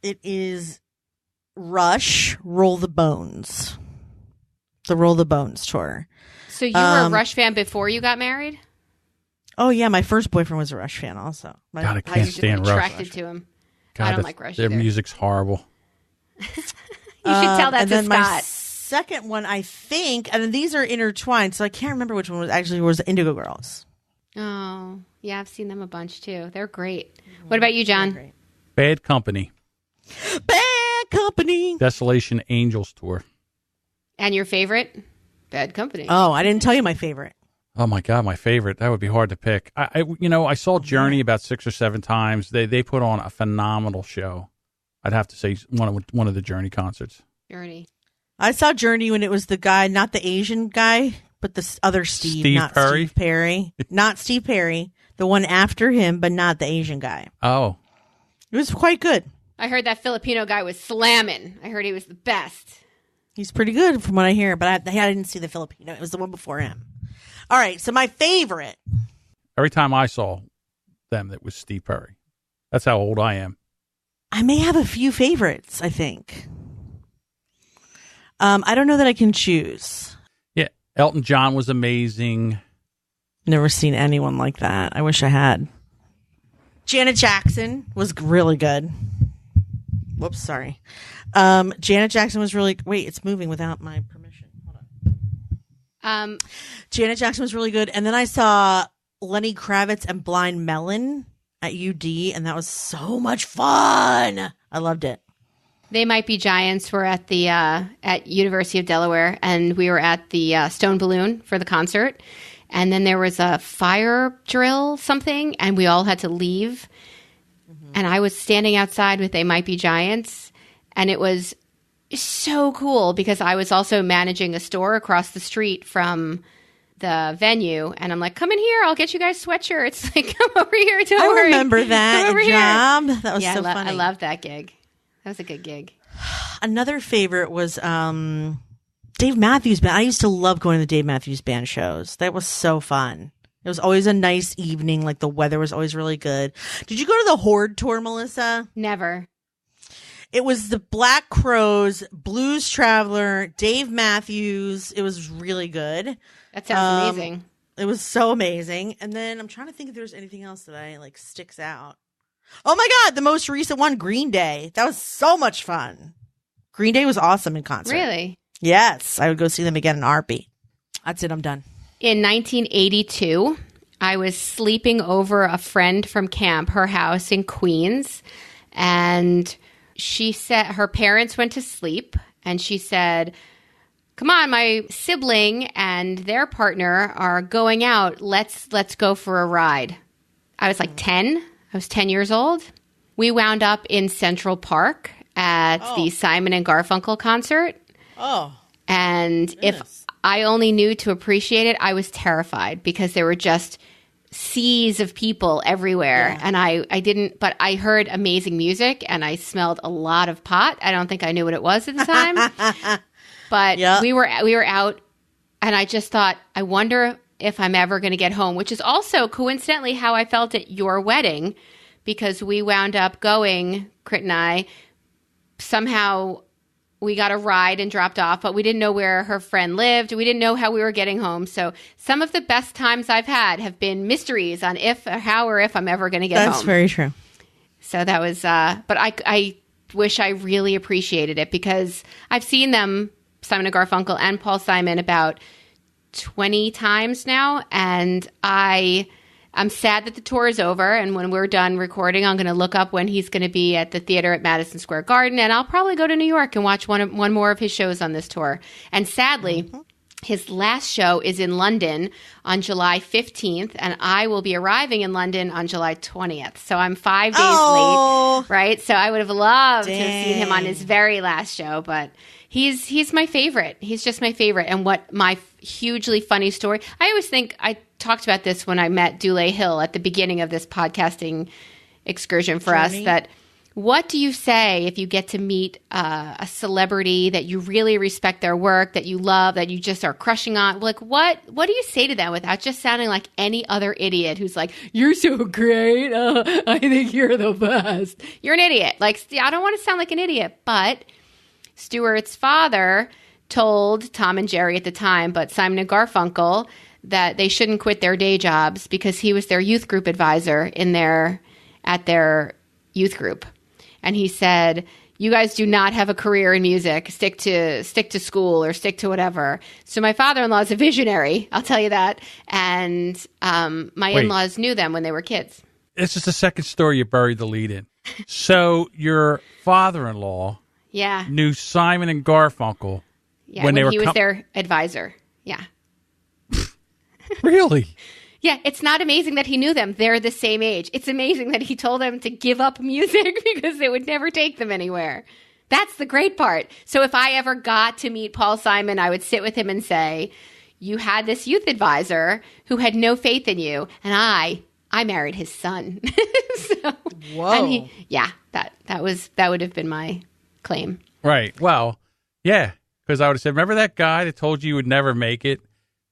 It is Rush, Roll the Bones. The Roll the Bones tour. So you were a Rush fan before you got married? Oh, yeah. My first boyfriend was a Rush fan also. God, I can't stand Rush. Attracted to him. God, I don't like Rush their either. music's horrible. You should tell that and to then my Scott. second one, I think, and then these are intertwined, so I can't remember which one was the Indigo Girls. Oh, yeah, I've seen them a bunch too. They're great. What about you, John? Bad Company. Bad Company. Desolation Angels tour. And your favorite? Bad Company. Oh, I didn't tell you my favorite. Oh my God, my favorite. That would be hard to pick. I saw Journey about 6 or 7 times. They put on a phenomenal show. I'd have to say one of the Journey concerts. Journey. I saw Journey when it was the guy, not the Asian guy, but the other Steve, not Perry? Steve Perry. Not Steve Perry, the one after him, but not the Asian guy. Oh. It was quite good. I heard that Filipino guy was slamming. I heard he was the best. He's pretty good from what I hear, but I didn't see the Filipino. It was the one before him. All right, so my favorite. Every time I saw them, it was Steve Perry. That's how old I am. I may have a few favorites, I think. I don't know that I can choose. Yeah, Elton John was amazing. Never seen anyone like that. I wish I had. Janet Jackson was really good. Whoops, sorry. Janet Jackson was really... Wait, it's moving without my permission. Hold on. Janet Jackson was really good. And then I saw Lenny Kravitz and Blind Melon at UD, and that was so much fun. I loved it. They Might Be Giants were at the at University of Delaware, and we were at the Stone Balloon for the concert. And then there was a fire drill something, and we all had to leave. Mm-hmm. And I was standing outside with They Might Be Giants, and it was so cool because I was also managing a store across the street from the venue, and I'm like, come in here, I'll get you guys sweatshirts. Like, come over here, don't worry. I remember that come over job. Here. That was so funny. I loved that gig. That was a good gig. Another favorite was Dave Matthews Band. I used to love going to the Dave Matthews Band shows. That was so fun. It was always a nice evening. Like, the weather was always really good. Did you go to the Horde tour, Melissa? Never. It was the Black Crowes, Blues Traveler, Dave Matthews. It was really good. That sounds amazing. It was so amazing. And then I'm trying to think if there's anything else that sticks out. Oh my God, the most recent one, Green Day. That was so much fun. Green Day was awesome in concert. Really? Yes. I would go see them again in a heartbeat. That's it. I'm done. In 1982, I was sleeping over a friend from camp, her house in Queens. And she said her parents went to sleep. And she said, come on, my sibling and their partner are going out. Let's go for a ride. I was like 10. I was 10 years old. We wound up in Central Park at the Simon and Garfunkel concert. Oh. And goodness. If I only knew to appreciate it, I was terrified because there were just seas of people everywhere. Yeah. And I didn't, but I heard amazing music and I smelled a lot of pot. I don't think I knew what it was at the time. But we were out, and I just thought, I wonder if I'm ever going to get home, which is also coincidentally how I felt at your wedding, because we wound up going, Crit and I, somehow we got a ride and dropped off, but we didn't know where her friend lived. We didn't know how we were getting home. So some of the best times I've had have been mysteries on if or how or if I'm ever going to get home. That's very true. So that was, but I wish I really appreciated it because I've seen them, Simon and Garfunkel and Paul Simon, about 20 times now, and I'm sad that the tour is over, and when we're done recording, I'm going to look up when he's going to be at the theater at Madison Square Garden, and I'll probably go to New York and watch one more of his shows on this tour. And sadly, his last show is in London on July 15th, and I will be arriving in London on July 20th. So I'm 5 days late, right? So I would have loved to have seen him on his very last show, but he's my favorite. He's just my favorite. And what my hugely funny story, I always think, I talked about this when I met Dule Hill at the beginning of this podcasting excursion for us, that what do you say if you get to meet a celebrity that you really respect their work, that you love, that you just are crushing on? Like, what do you say to them without just sounding like any other idiot who's like, you're so great. I think you're the best. You're an idiot. Like, I don't want to sound like an idiot, but Stewart's father told Tom and Jerry at the time, but Simon and Garfunkel, that they shouldn't quit their day jobs because he was their youth group advisor at their youth group. And he said, you guys do not have a career in music. Stick to school or stick to whatever. So my father-in-law is a visionary, I'll tell you that. And my in-laws knew them when they were kids. It's just the second story you buried the lead in. So your father-in-law knew Simon and Garfunkel when he was their advisor. Yeah. Really? Yeah, it's not amazing that he knew them. They're the same age. It's amazing that he told them to give up music because it would never take them anywhere. That's the great part. So if I ever got to meet Paul Simon, I would sit with him and say, you had this youth advisor who had no faith in you, and I married his son. Whoa. And that would have been my claim. Right. Well, yeah, because I would have said, remember that guy that told you would never make it?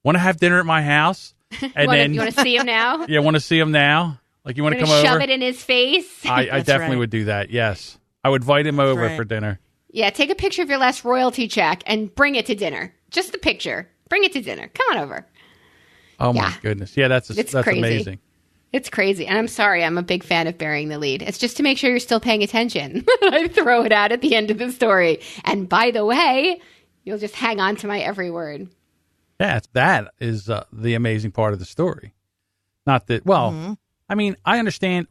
Want to have dinner at my house? And you want to see him now? Yeah, want to see him now? Like, you want to come over? Shove it in his face? I definitely would do that, yes. I would invite him over for dinner. Yeah, take a picture of your last royalty check and bring it to dinner. Just the picture. Bring it to dinner. Come on over. Oh, my goodness. Yeah, that's crazy. Amazing. It's crazy. And I'm sorry, I'm a big fan of burying the lead. It's just to make sure you're still paying attention. I throw it out at the end of the story. And by the way, you'll just hang on to my every word. Yeah, that is the amazing part of the story. Not that, I mean, I understand.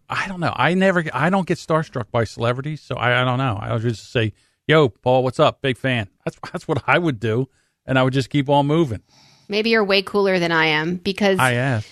I don't know. I don't get starstruck by celebrities, so I don't know. I would just say, yo, Paul, what's up? Big fan. That's what I would do, and I would just keep on moving. Maybe you're way cooler than I am because I asked.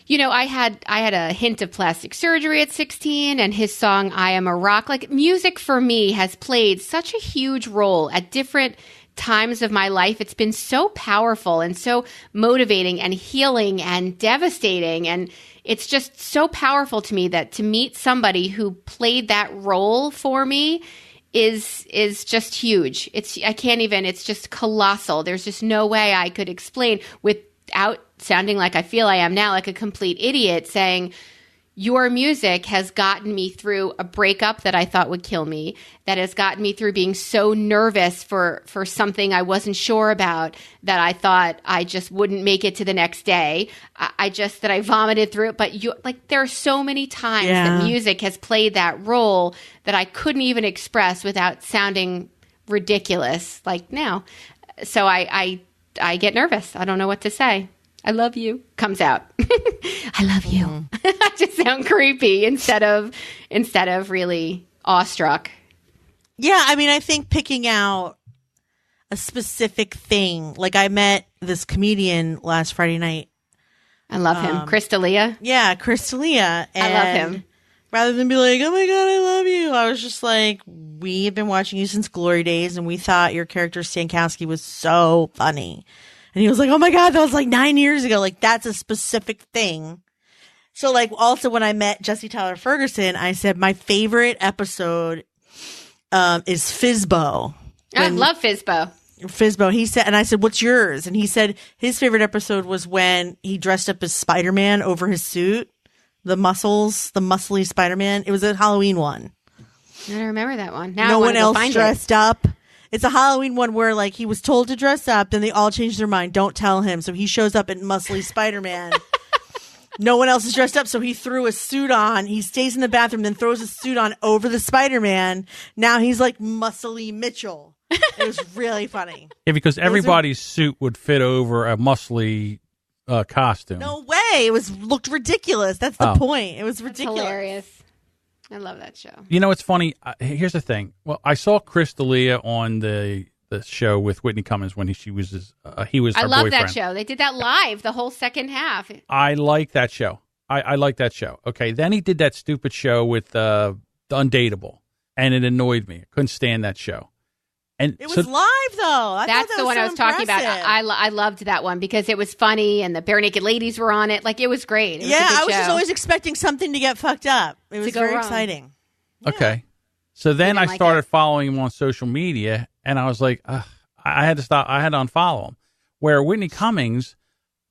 You know, I had a hint of plastic surgery at 16, and his song "I Am a Rock." Like, music for me has played such a huge role at different times of my life. It's been so powerful and so motivating and healing and devastating, and it's just so powerful to me that to meet somebody who played that role for me is just huge. It's just colossal. There's just no way I could explain without sounding like I feel I am now, like a complete idiot, saying your music has gotten me through a breakup that I thought would kill me, that has gotten me through being so nervous for something I wasn't sure about, that I thought I just wouldn't make it to the next day. That I vomited through it. But there are so many times that music has played that role that I couldn't even express without sounding ridiculous like now. So I get nervous. I don't know what to say. I love you comes out. I love you. I just sound creepy instead of really awestruck. Yeah, I mean, I think picking out a specific thing. Like, I met this comedian last Friday night. I love him. Chris D'Elia. Yeah, Chris D'Elia. I love him. Rather than be like, oh my God, I love you, I was just like, we have been watching you since Glory Days, and we thought your character Stankowski was so funny. And he was like, oh my God, that was like 9 years ago. Like, that's a specific thing. So, like, also when I met Jesse Tyler Ferguson, I said my favorite episode is Fizbo. I love Fizbo. Fizbo. He said, and I said, what's yours? And he said his favorite episode was when he dressed up as Spider-Man over his suit. The muscly Spider-Man. It was a Halloween one. I don't remember that one. Now no one else dressed up. It's a Halloween one where, like, he was told to dress up, then they all changed their mind. Don't tell him. So he shows up in muscly Spider-Man. No one else is dressed up, so he threw a suit on. He stays in the bathroom, then throws a suit on over the Spider-Man. Now he's like muscly Mitchell. It was really funny. Yeah, because everybody's suit would fit over a muscly costume. No way. It looked ridiculous. That's the point. It was ridiculous. That's hilarious. I love that show. You know, it's funny. Here's the thing. Well, I saw Chris D'Elia on the show with Whitney Cummings when he was her I love boyfriend. that show. They did that live the whole second half. I like that show. I like that show. Okay, then he did that stupid show with the Undateable, and it annoyed me. I couldn't stand that show. And it was live, though. That's the one I was talking about. I loved that one because it was funny, and the bare naked ladies were on it. Like, it was great. I was just always expecting something to get fucked up. It was very exciting. Yeah. Okay. So then I started following him on social media, and I was like, I had to stop. I had to unfollow him. Where Whitney Cummings,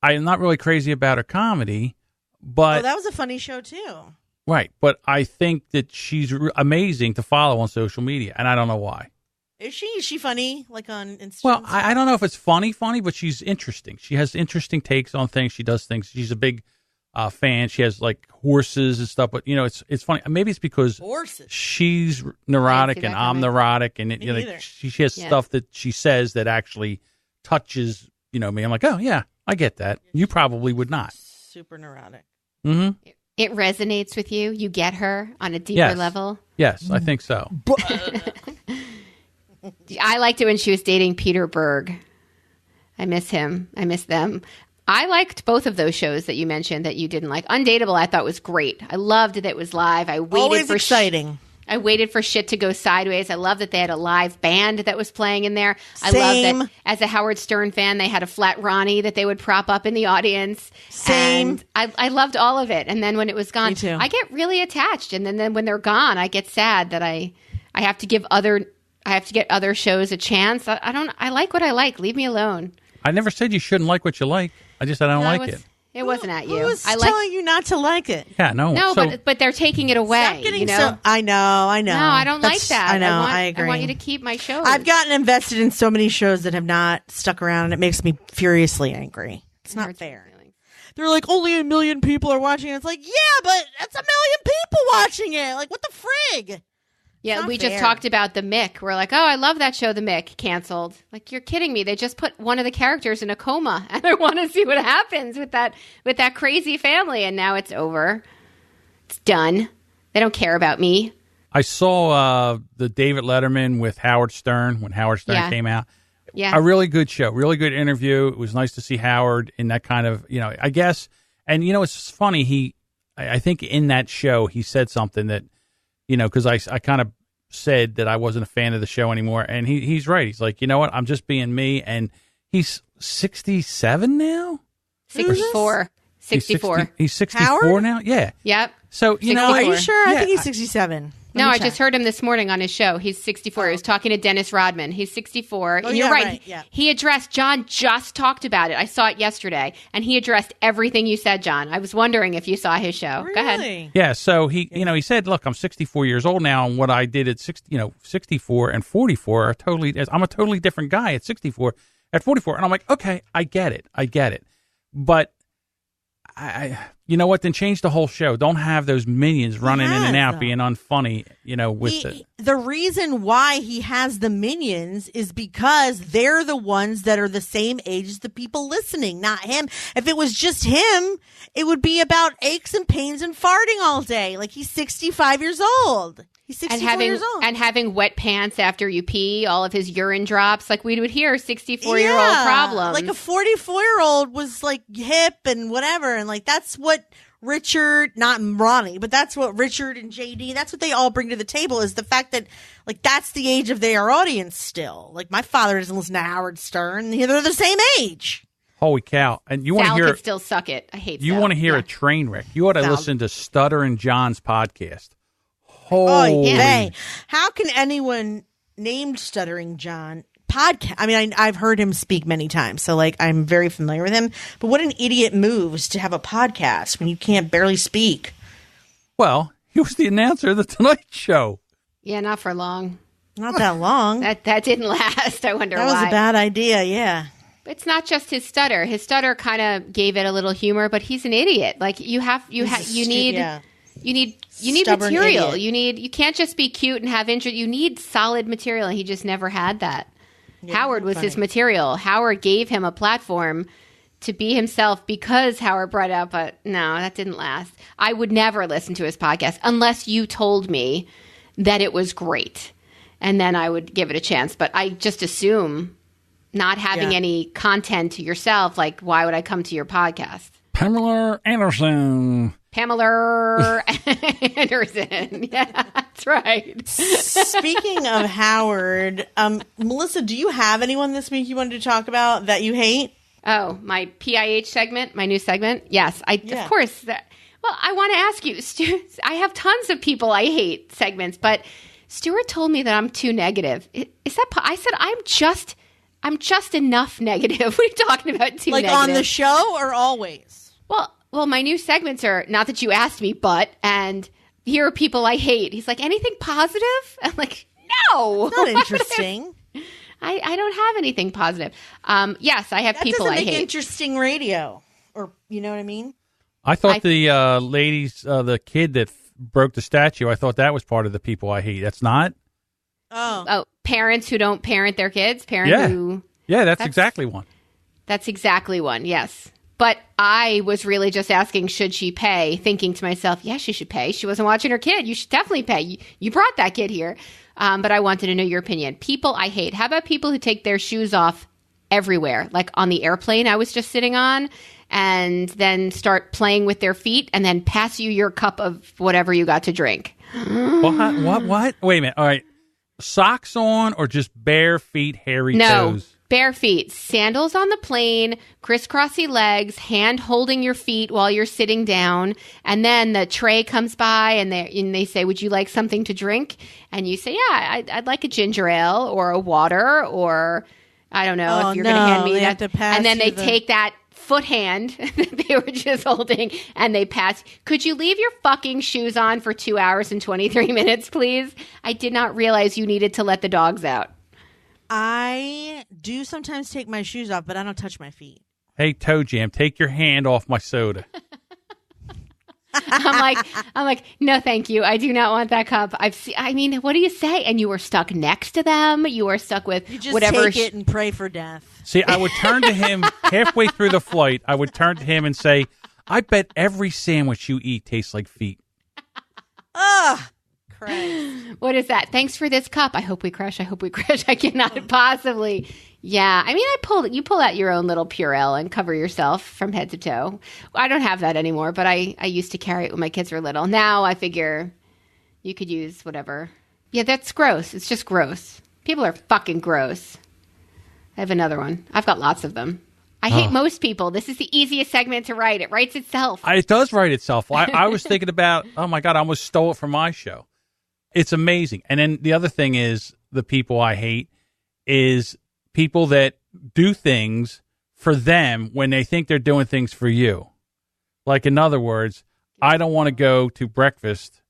I'm not really crazy about her comedy, but that was a funny show too. Right, but I think that she's amazing to follow on social media, and I don't know why. Is she? Is she funny, like on Instagram? Well, I don't know if it's funny, but she's interesting. She has interesting takes on things. She does things. She's a big fan. She has like horses and stuff, but it's funny. Maybe it's because she's neurotic and I'm neurotic, and she has stuff that she says that actually touches me. I'm like, oh yeah, I get that. You probably would not. Super neurotic. Mm-hmm. It resonates with you. You get her on a deeper level. Yes, I think so. I liked it when she was dating Peter Berg. I miss him. I miss them. I liked both of those shows that you mentioned that you didn't like. Undateable, I thought was great. I loved that it was live. I waited Always for exciting. I waited for shit to go sideways. I love that they had a live band that was playing in there. Same. I love that as a Howard Stern fan, they had a flat Ronnie that they would prop up in the audience. Same. And I loved all of it. And then when it was gone, Me too. I get really attached. And then when they're gone, I get sad that I have to get other shows a chance. I like what I like. Leave me alone. I never said you shouldn't like what you like. I just said I don't like it. It wasn't at you. Who was telling you not to like it? Yeah, no. No, but they're taking it away. I know. No, I don't like that. I know. I agree. I want you to keep my shows. I've gotten invested in so many shows that have not stuck around, and it makes me furiously angry. It's not fair. They're like, only 1 million people are watching it. It's like, yeah, but that's 1 million people watching it. Like, what the frig? Yeah, we just talked about the Mick. We're like, oh, I love that show, The Mick, canceled. Like, you're kidding me. They just put one of the characters in a coma, and I want to see what happens with that crazy family, and now it's over. It's done. They don't care about me. I saw the David Letterman with Howard Stern when Howard Stern came out. Yeah. A really good show, really good interview. It was nice to see Howard in that kind of, I guess. And, it's funny. I think in that show, he said something that, because I kind of said that I wasn't a fan of the show anymore. And he's right. He's like, you know what? I'm just being me. And he's 67 now? 64. 64. He's 64 Howard? now? Yeah. Yep. So, are you sure? I think he's 67. No, I just heard him this morning on his show. He's 64. He was talking to Dennis Rodman. He's 64. Oh, and you're right. Right. Yeah. He addressed, John just talked about it. I saw it yesterday. And he addressed everything you said, John. I was wondering if you saw his show. Really? Go ahead. Yeah, so he said, look, I'm 64 years old now, and what I did at 64 and 44 are I'm a totally different guy at 64, at 44. And I'm like, okay, I get it. But you know what? Then change the whole show. Don't have those minions running in and out, being unfunny. With the reason why he has the minions is because they're the ones that are the same age as the people listening, not him. If it was just him, it would be about aches and pains and farting all day. Like, he's 65 years old. He's 64 years old. And having wet pants after you pee, all of his urine drops. Like, we would hear 64-year-old problems. Like, a 44-year-old was, like, hip and whatever. And, like, that's what Richard, not Ronnie, but that's what Richard and JD, that's what they all bring to the table, is the fact that, like, that's the age of their audience still. Like, my father doesn't listen to Howard Stern. They're the same age. Holy cow. And you want to hear... could still suck it. I hate You Sal. want to hear a train wreck. You ought to listen to Stutter and John's podcast. Holy. How can anyone named Stuttering John podcast? I mean, I've heard him speak many times, so like I'm very familiar with him. But what an idiot moves to have a podcast when you can't barely speak. Well, he was the announcer of the Tonight Show. Yeah, not for long. Not that long. that didn't last. I wonder why. That was a bad idea. Yeah. It's not just his stutter. His stutter kind of gave it a little humor, but he's an idiot. Like you need Stubborn material. Idiot. You can't just be cute and have interest. You need solid material, and he just never had that. Yeah, Howard was funny. his material. Howard gave him a platform to be himself because Howard brought out, but no, that didn't last. I would never listen to his podcast unless you told me that it was great. And then I would give it a chance. But I just assume not having any content to yourself, like, why would I come to your podcast? Pamela Anderson. Pamela Anderson. Yeah, that's right. Speaking of Howard, Melissa, do you have anyone this week you wanted to talk about that you hate? Oh, my PIH segment, my new segment? Yes, of course. Well, I want to ask you, Stu, I have tons of people I hate segments, but Stuart told me that I'm too negative. Is that? I said I'm just enough negative. What are you talking about? Too negative? On the show or always? Well, my new segments are not that you asked me, and here are people I hate. He's like, anything positive? I'm like, no. Not interesting. I don't have anything positive. Yes, I have people I hate. That doesn't make interesting radio, or you know what I mean? I thought the ladies, the kid that broke the statue, I thought that was part of the people I hate. That's not? Oh, parents who don't parent their kids? Yeah, that's exactly one. That's exactly one, yes. But I was really just asking, should she pay? Thinking to myself, yes, she should pay. She wasn't watching her kid. You should definitely pay. You brought that kid here. But I wanted to know your opinion. People I hate. How about people who take their shoes off everywhere? Like on the airplane I was just sitting on, and then start playing with their feet and then pass you your cup of whatever you got to drink. What? Wait a minute. All right. Socks on or just bare feet, hairy toes? Bare feet, sandals on the plane, crisscrossy legs, hand holding your feet while you're sitting down, and then the tray comes by and they say, would you like something to drink? And you say, yeah, I'd like a ginger ale or a water, or I don't know if you're going to hand me that. And then they take that foot hand that they were just holding and they pass. Could you leave your fucking shoes on for 2 hours and 23 minutes, please? I did not realize you needed to let the dogs out. I do sometimes take my shoes off, but I don't touch my feet. Hey, Toe Jam, take your hand off my soda. I'm like, no, thank you. I do not want that cup. What do you say? And you were stuck next to them. You were stuck with you just whatever. Take it and pray for death. See, I would turn to him halfway through the flight. I would turn to him and say, I bet every sandwich you eat tastes like feet. Ugh. Christ. What is that? Thanks for this cup. I hope we crash. I cannot possibly. Yeah. I mean, you pull out your own little Purell and cover yourself from head to toe. I don't have that anymore, but I used to carry it when my kids were little. Now I figure you could use whatever. Yeah, that's gross. It's just gross. People are fucking gross. I have another one. I've got lots of them. I hate most people. This is the easiest segment to write. It writes itself. It does write itself. I was thinking about, oh my God, I almost stole it from my show. It's amazing. And then the other thing is, the people I hate is people that do things for them when they think they're doing things for you. Like, in other words, I don't want to go to breakfast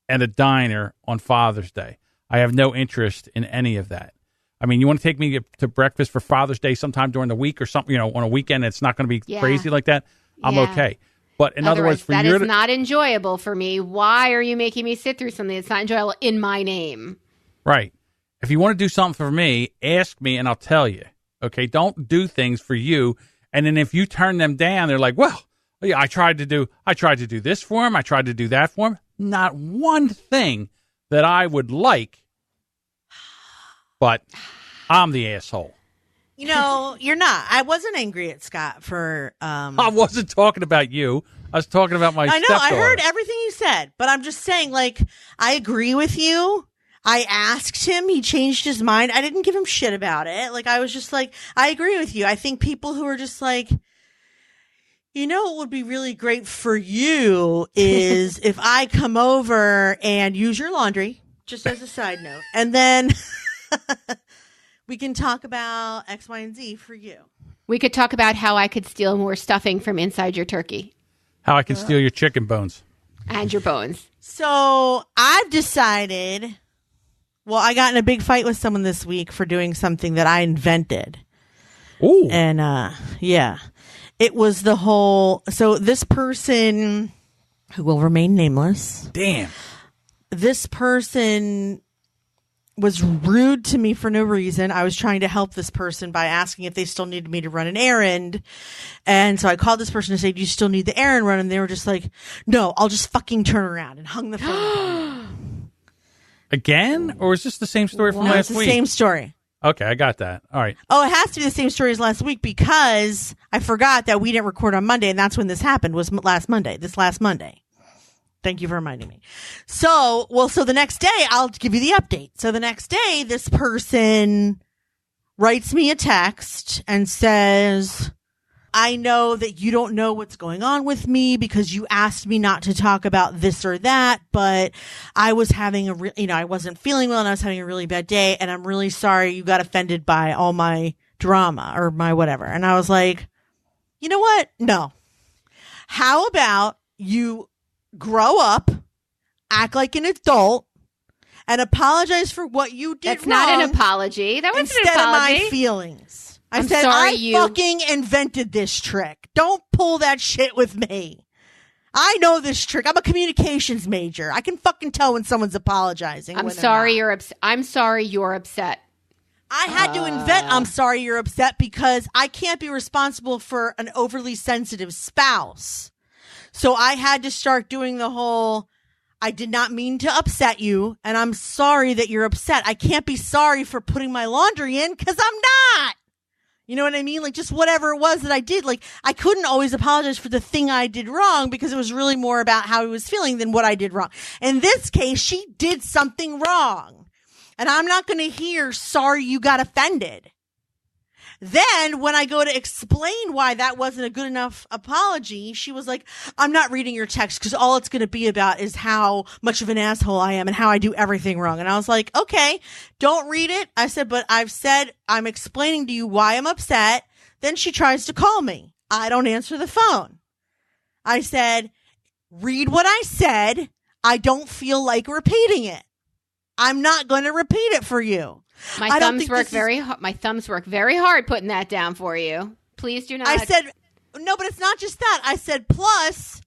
at a diner on Father's Day. I have no interest in any of that. I mean, you want to take me to breakfast for Father's Day sometime during the week or something, on a weekend, it's not going to be crazy like that. I'm okay. But in other words, that is not enjoyable for me. Why are you making me sit through something that's not enjoyable in my name? Right. If you want to do something for me, ask me and I'll tell you. Okay. Don't do things for you. And then if you turn them down, they're like, well, yeah, I tried to do this for him. I tried to do that for him. Not one thing that I would like, but I'm the asshole. You're not. I wasn't angry at Scott for... I wasn't talking about you. I was talking about my stepdaughter. I heard everything you said, but I'm just saying, I agree with you. I asked him. He changed his mind. I didn't give him shit about it. I was just I agree with you. I think people who are just what would be really great for you is if I come over and use your laundry, just as a side note, and then... we can talk about X, Y, and Z for you. We could talk about how I could steal more stuffing from inside your turkey. How I can steal your chicken bones. And your bones. So I've decided, I got in a big fight with someone this week for doing something that I invented. Ooh. And, it was the whole, so this person who will remain nameless. Damn. This person was rude to me for no reason. I was trying to help this person by asking if they still needed me to run an errand. And so I called this person to say, do you still need the errand run? And they were just like, no, I'll just fucking turn around, and hung the phone. Again? Or is this the same story from last it's week? The same story. Okay, I got that. All right. Oh, it has to be the same story as last week because I forgot that we didn't record on Monday, and that's when this happened, was last Monday. Thank you for reminding me. So the next day, I'll give you the update. So the next day, this person writes me a text and says, I know that you don't know what's going on with me because you asked me not to talk about this or that, but I was having I wasn't feeling well and I was having a really bad day, and I'm really sorry you got offended by all my drama or my whatever. And I was like, you know what? No. How about you grow up, act like an adult, and apologize for what you did That's wrong. not an apology. That wasn't instead an apology. of my feelings. I I'm said, sorry I fucking invented this trick. Don't pull that shit with me. I know this trick. I'm a communications major. I can fucking tell when someone's apologizing. I'm sorry you're upset. I'm sorry you're upset. I had to invent I'm sorry you're upset because I can't be responsible for an overly sensitive spouse. So I had to start doing the whole, I did not mean to upset you, and I'm sorry that you're upset. I can't be sorry for putting my laundry in because I'm not. You know what I mean? Like, just whatever it was that I did. Like, I couldn't always apologize for the thing I did wrong because it was really more about how he was feeling than what I did wrong. In this case, she did something wrong. And I'm not going to hear, sorry you got offended. Then when I go to explain why that wasn't a good enough apology, she was like, I'm not reading your text because all it's going to be about is how much of an asshole I am and how I do everything wrong. And I was like, okay, don't read it. I said, but I've said I'm explaining to you why I'm upset. Then she tries to call me. I don't answer the phone. I said, read what I said. I don't feel like repeating it. I'm not going to repeat it for you. My thumbs work very hard putting that down for you. Please do not. I said, no, but it's not just that. I said, plus,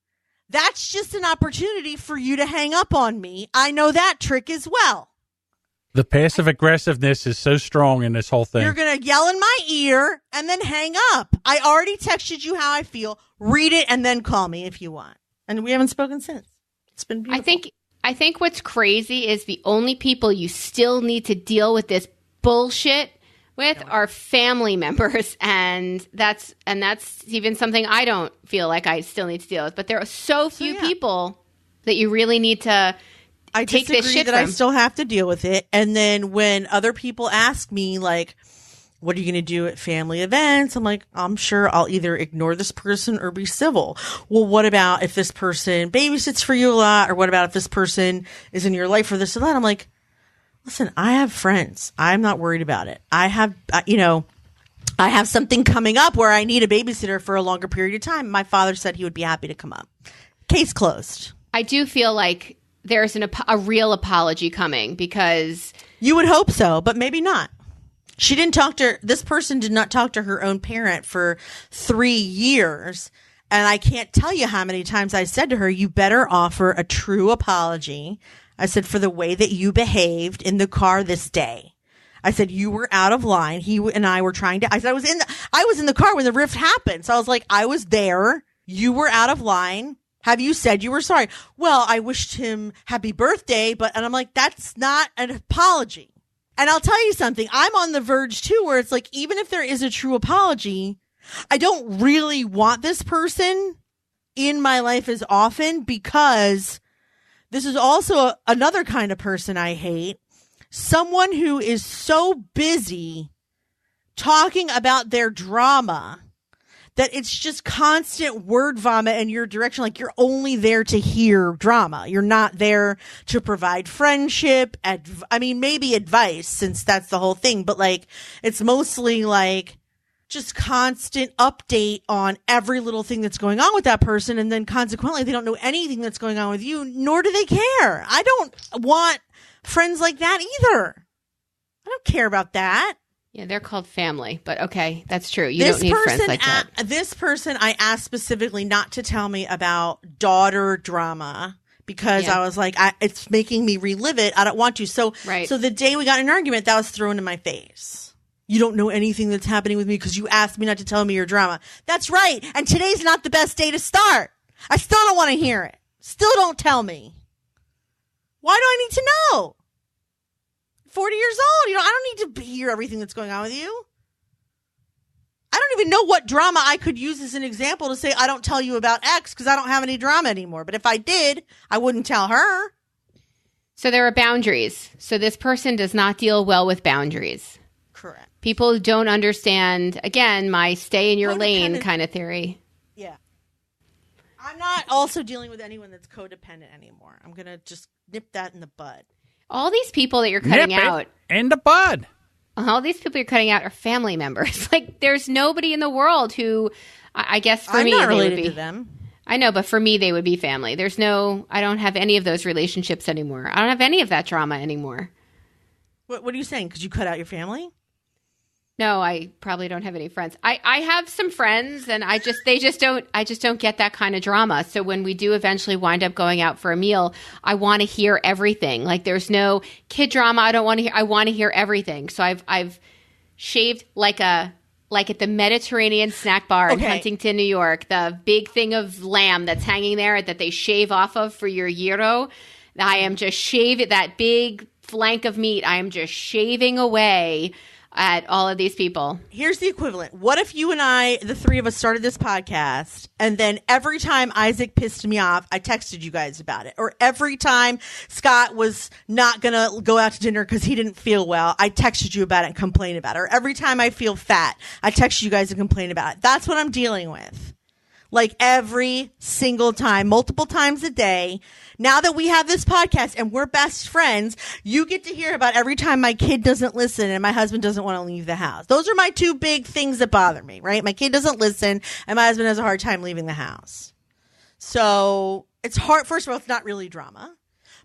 that's just an opportunity for you to hang up on me. I know that trick as well. The passive aggressiveness is so strong in this whole thing. You're going to yell in my ear and then hang up. I already texted you how I feel. Read it and then call me if you want. And we haven't spoken since. It's been beautiful. I think what's crazy is the only people you still need to deal with this bullshit with are family members, and that's even something I don't feel like I still need to deal with. But there are so few people that you really need to take this shit that from. I still have to deal with it. And then when other people ask me, like, what are you going to do at family events? I'm like, I'm sure I'll either ignore this person or be civil. Well, what about if this person babysits for you a lot? Or what about if this person is in your life for this or that? I'm like, listen, I have friends. I'm not worried about it. I have, I have something coming up where I need a babysitter for a longer period of time. My father said he would be happy to come up. Case closed. I do feel like there's a real apology coming because... You would hope so, but maybe not. This person did not talk to her own parent for 3 years. And I can't tell you how many times I said to her, you better offer a true apology. I said, for the way that you behaved in the car this day. I said, you were out of line. He and I were trying to, I said, I was in the car when the rift happened. So I was like, I was there. You were out of line. Have you said you were sorry? Well, I wished him happy birthday, and I'm like, that's not an apology. And I'll tell you something, I'm on the verge too, where it's like, even if there is a true apology, I don't really want this person in my life as often, because this is also another kind of person I hate. Someone who is so busy talking about their drama that it's just constant word vomit in your direction. Like, you're only there to hear drama. You're not there to provide friendship. Maybe advice, since that's the whole thing. But like, it's mostly like just constant update on every little thing that's going on with that person. And then consequently, they don't know anything that's going on with you, nor do they care. I don't want friends like that either. I don't care about that. Yeah, they're called family, but okay, that's true. You don't need friends like that. This person, I asked specifically not to tell me about daughter drama, because I was like, it's making me relive it. I don't want to. So the day we got in an argument, that was thrown in my face. You don't know anything that's happening with me because you asked me not to tell me your drama. That's right. And today's not the best day to start. I still don't want to hear it. Still don't tell me. Why do I need to know? 40 years old. I don't need to hear everything that's going on with you. I don't even know what drama I could use as an example to say I don't tell you about X because I don't have any drama anymore. But if I did, I wouldn't tell her. So there are boundaries. So this person does not deal well with boundaries. Correct. People don't understand, again, my stay in your lane kind of theory. Yeah. I'm not also dealing with anyone that's codependent anymore. I'm going to just nip that in the bud. All these people that you're cutting out. In the bud. All these people you're cutting out are family members. Like, there's nobody in the world who, I guess for me, I'm not related they would be. To them. I know, but for me, they would be family. I don't have any of those relationships anymore. I don't have any of that drama anymore. What are you saying? Because you cut out your family? No, I probably don't have any friends. I have some friends, and I just don't get that kind of drama. So when we do eventually wind up going out for a meal, I want to hear everything. Like, there's no kid drama. I want to hear everything. So I've shaved like at the Mediterranean snack bar in Huntington, New York, the big thing of lamb that's hanging there that they shave off of for your gyro. I am just shaving that big flank of meat. I am just shaving away at all of these people. Here's the equivalent. What if you and I, the three of us, started this podcast, and then every time Isaac pissed me off, I texted you guys about it? Or every time Scott was not going to go out to dinner because he didn't feel well, I texted you about it and complained about it. Or every time I feel fat, I text you guys and complain about it. That's what I'm dealing with. Like, every single time, multiple times a day. Now that we have this podcast and we're best friends, you get to hear about every time my kid doesn't listen and my husband doesn't want to leave the house. Those are my two big things that bother me, right? My kid doesn't listen and my husband has a hard time leaving the house. So it's hard. First of all, it's not really drama.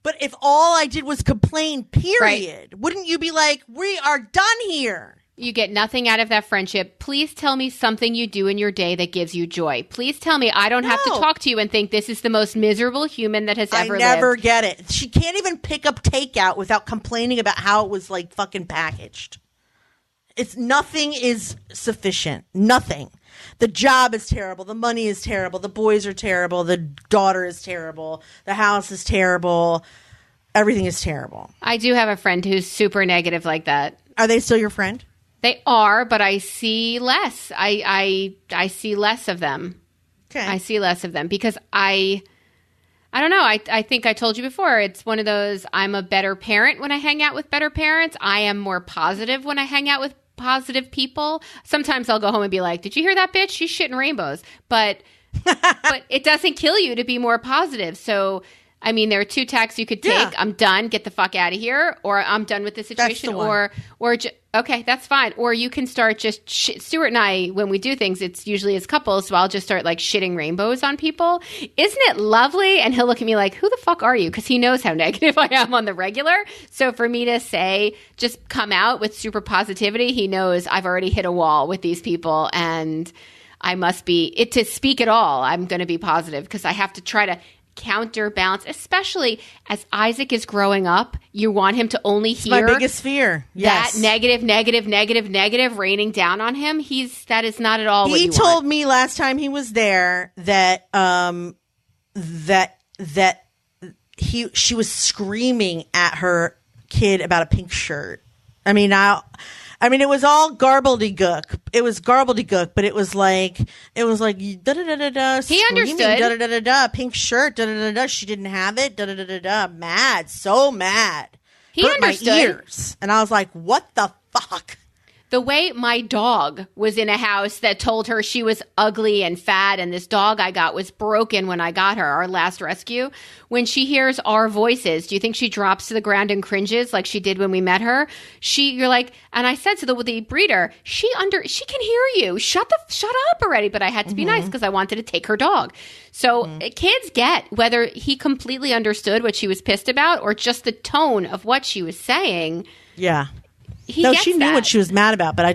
But if all I did was complain, period, wouldn't you be like, we are done here? You get nothing out of that friendship. Please tell me something you do in your day that gives you joy. Please tell me I don't have to talk to you and think this is the most miserable human that has ever lived. I never get it. She can't even pick up takeout without complaining about how it was like fucking packaged. Nothing is sufficient. Nothing. The job is terrible. The money is terrible. The boys are terrible. The daughter is terrible. The house is terrible. Everything is terrible. I do have a friend who's super negative like that. Are they still your friend? They are, but I see less. I see less of them. Okay. I see less of them because I don't know. I think I told you before. It's one of those, I'm a better parent when I hang out with better parents. I am more positive when I hang out with positive people. Sometimes I'll go home and be like, did you hear that bitch? She's shitting rainbows. But it doesn't kill you to be more positive. So, I mean, there are two tacks you could take. Yeah. I'm done. Get the fuck out of here. Or I'm done with the situation. Okay, that's fine. Or you can start just Stuart and I, when we do things, it's usually as couples. So I'll just start like shitting rainbows on people. Isn't it lovely? And he'll look at me like, who the fuck are you? Because he knows how negative I am on the regular. So for me to say, just come out with super positivity, he knows I've already hit a wall with these people. And I must be, to speak at all, I'm going to be positive because I have to try to counterbalance, especially as Isaac is growing up. You want him to only hear my biggest fear. Yes. That negative raining down on him. That is not at all what you want. He told me last time he was there that she was screaming at her kid about a pink shirt. I mean, it was all garbledy-gook. It was garbledy-gook, but it was like da-da-da-da-da. He understood. Da-da-da-da-da. Pink shirt. Da-da-da-da. She didn't have it. Da-da-da-da-da. Mad. So mad. He understood. My ears. And I was like, what the fuck? The way my dog was in a house that told her she was ugly and fat, and this dog I got was broken when I got her, our last rescue. When she hears our voices, do you think she drops to the ground and cringes like she did when we met her? You're like, and I said to the breeder, she can hear you. Shut up already. But I had to be nice because I wanted to take her dog. So kids get whether he completely understood what she was pissed about or just the tone of what she was saying. Yeah. She knew what she was mad about, but I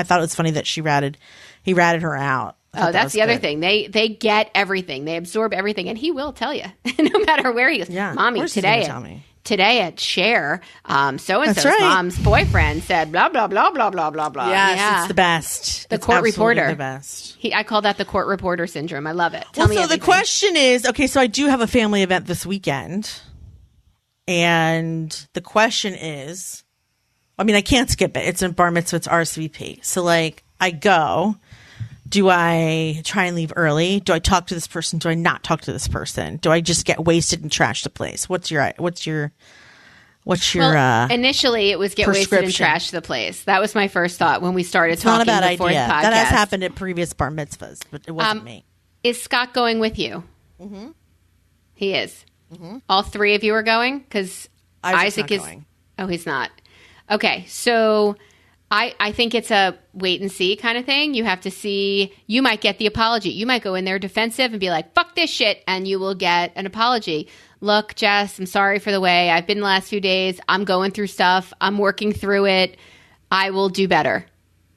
thought it was funny that he ratted her out. Oh, that's the other thing. They get everything. They absorb everything, and he will tell you, no matter where he goes. Yeah, Mommy, today at Cher, so-and-so's mom's boyfriend said blah, blah, blah, blah, blah, blah, blah. Yes, it's the best. The court reporter. The best. I call that the court reporter syndrome. I love it. Tell me everything. The question is, okay, so I do have a family event this weekend. And the question is, I mean, I can't skip it. It's a bar mitzvah. It's RSVP. So, like, I go. Do I try and leave early? Do I talk to this person? Do I not talk to this person? Do I just get wasted and trash the place? What's your initially it was get wasted and trash the place. That was my first thought when we started talking not a bad before idea. the podcast. That has happened at previous bar mitzvahs, but it wasn't me. Is Scott going with you? Mm-hmm. He is. Mm-hmm. All three of you are going? Because Isaac is going. Oh, he's not. Okay, so I think it's a wait and see kind of thing. You have to see. You might get the apology. You might go in there defensive and be like, fuck this shit, and you will get an apology. Look, Jess, I'm sorry for the way I've been the last few days. I'm going through stuff. I'm working through it. I will do better,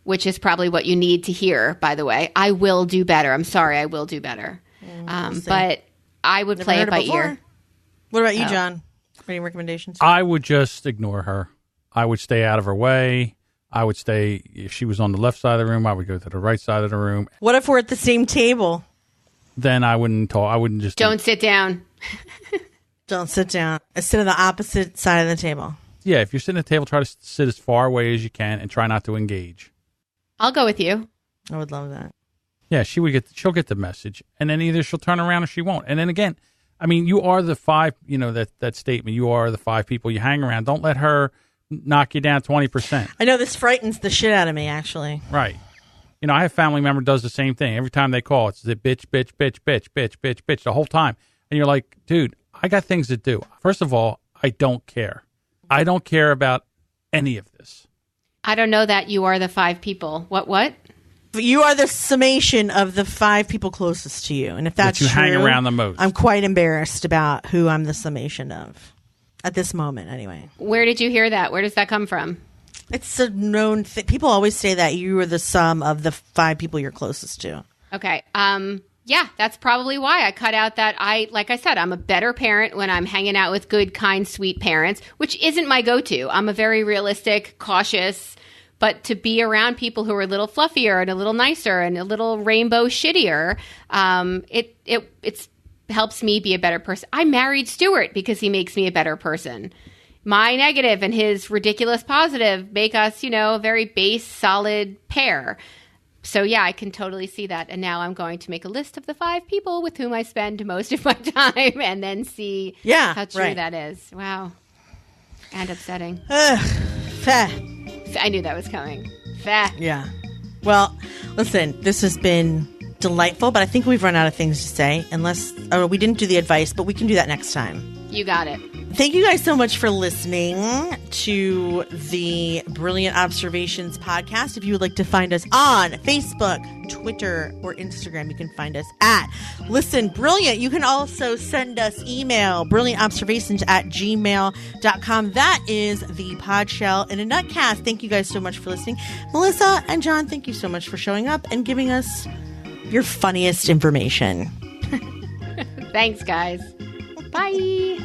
which is probably what you need to hear, by the way. I will do better. I'm sorry. I will do better. But I would play it by ear. What about you, John? Any recommendations? I would just ignore her. I would stay out of her way. I would stay, if she was on the left side of the room, I would go to the right side of the room. What if we're at the same table? Then I wouldn't talk. I wouldn't just. Don't sit down. Don't sit down. Sit on the opposite side of the table. Yeah, if you're sitting at the table, try to sit as far away as you can and try not to engage. I'll go with you. I would love that. Yeah, she'll get the message. And then either she'll turn around or she won't. And then again, I mean, you are the five, that statement. You are the five people you hang around. Don't let her knock you down 20%. I know this frightens the shit out of me, actually. Right. I have a family member does the same thing. Every time they call, it's the bitch, bitch, bitch, bitch, bitch, bitch, bitch, the whole time. And you're like, dude, I got things to do. First of all, I don't care. I don't care about any of this. I don't know that you are the five people. What? You are the summation of the five people closest to you. And if that's true, hang around the most. I'm quite embarrassed about who I'm the summation of. At this moment, anyway. Where did you hear that? Where does that come from? It's a known thing. People always say that you are the sum of the five people you're closest to. Okay. Yeah, that's probably why I cut out that like I said, I'm a better parent when I'm hanging out with good, kind, sweet parents, which isn't my go-to. I'm a very realistic, cautious, but to be around people who are a little fluffier and a little nicer and a little rainbow shittier, it's helps me be a better person. I married Stuart because he makes me a better person. My negative and his ridiculous positive make us, a very base, solid pair. So, yeah, I can totally see that. And now I'm going to make a list of the five people with whom I spend most of my time and then see how true that is. Wow. And upsetting. I knew that was coming. Yeah. Well, listen, this has been delightful, but I think we've run out of things to say unless we didn't do the advice, but we can do that next time. You got it. Thank you guys so much for listening to the Brilliant Observations podcast. If you would like to find us on Facebook, Twitter, or Instagram, you can find us at Listen Brilliant. You can also send us email, brilliantobservations@gmail.com. That is the pod shell in a nutcast. Thank you guys so much for listening. Melissa and John, thank you so much for showing up and giving us your funniest information. Thanks, guys. Bye.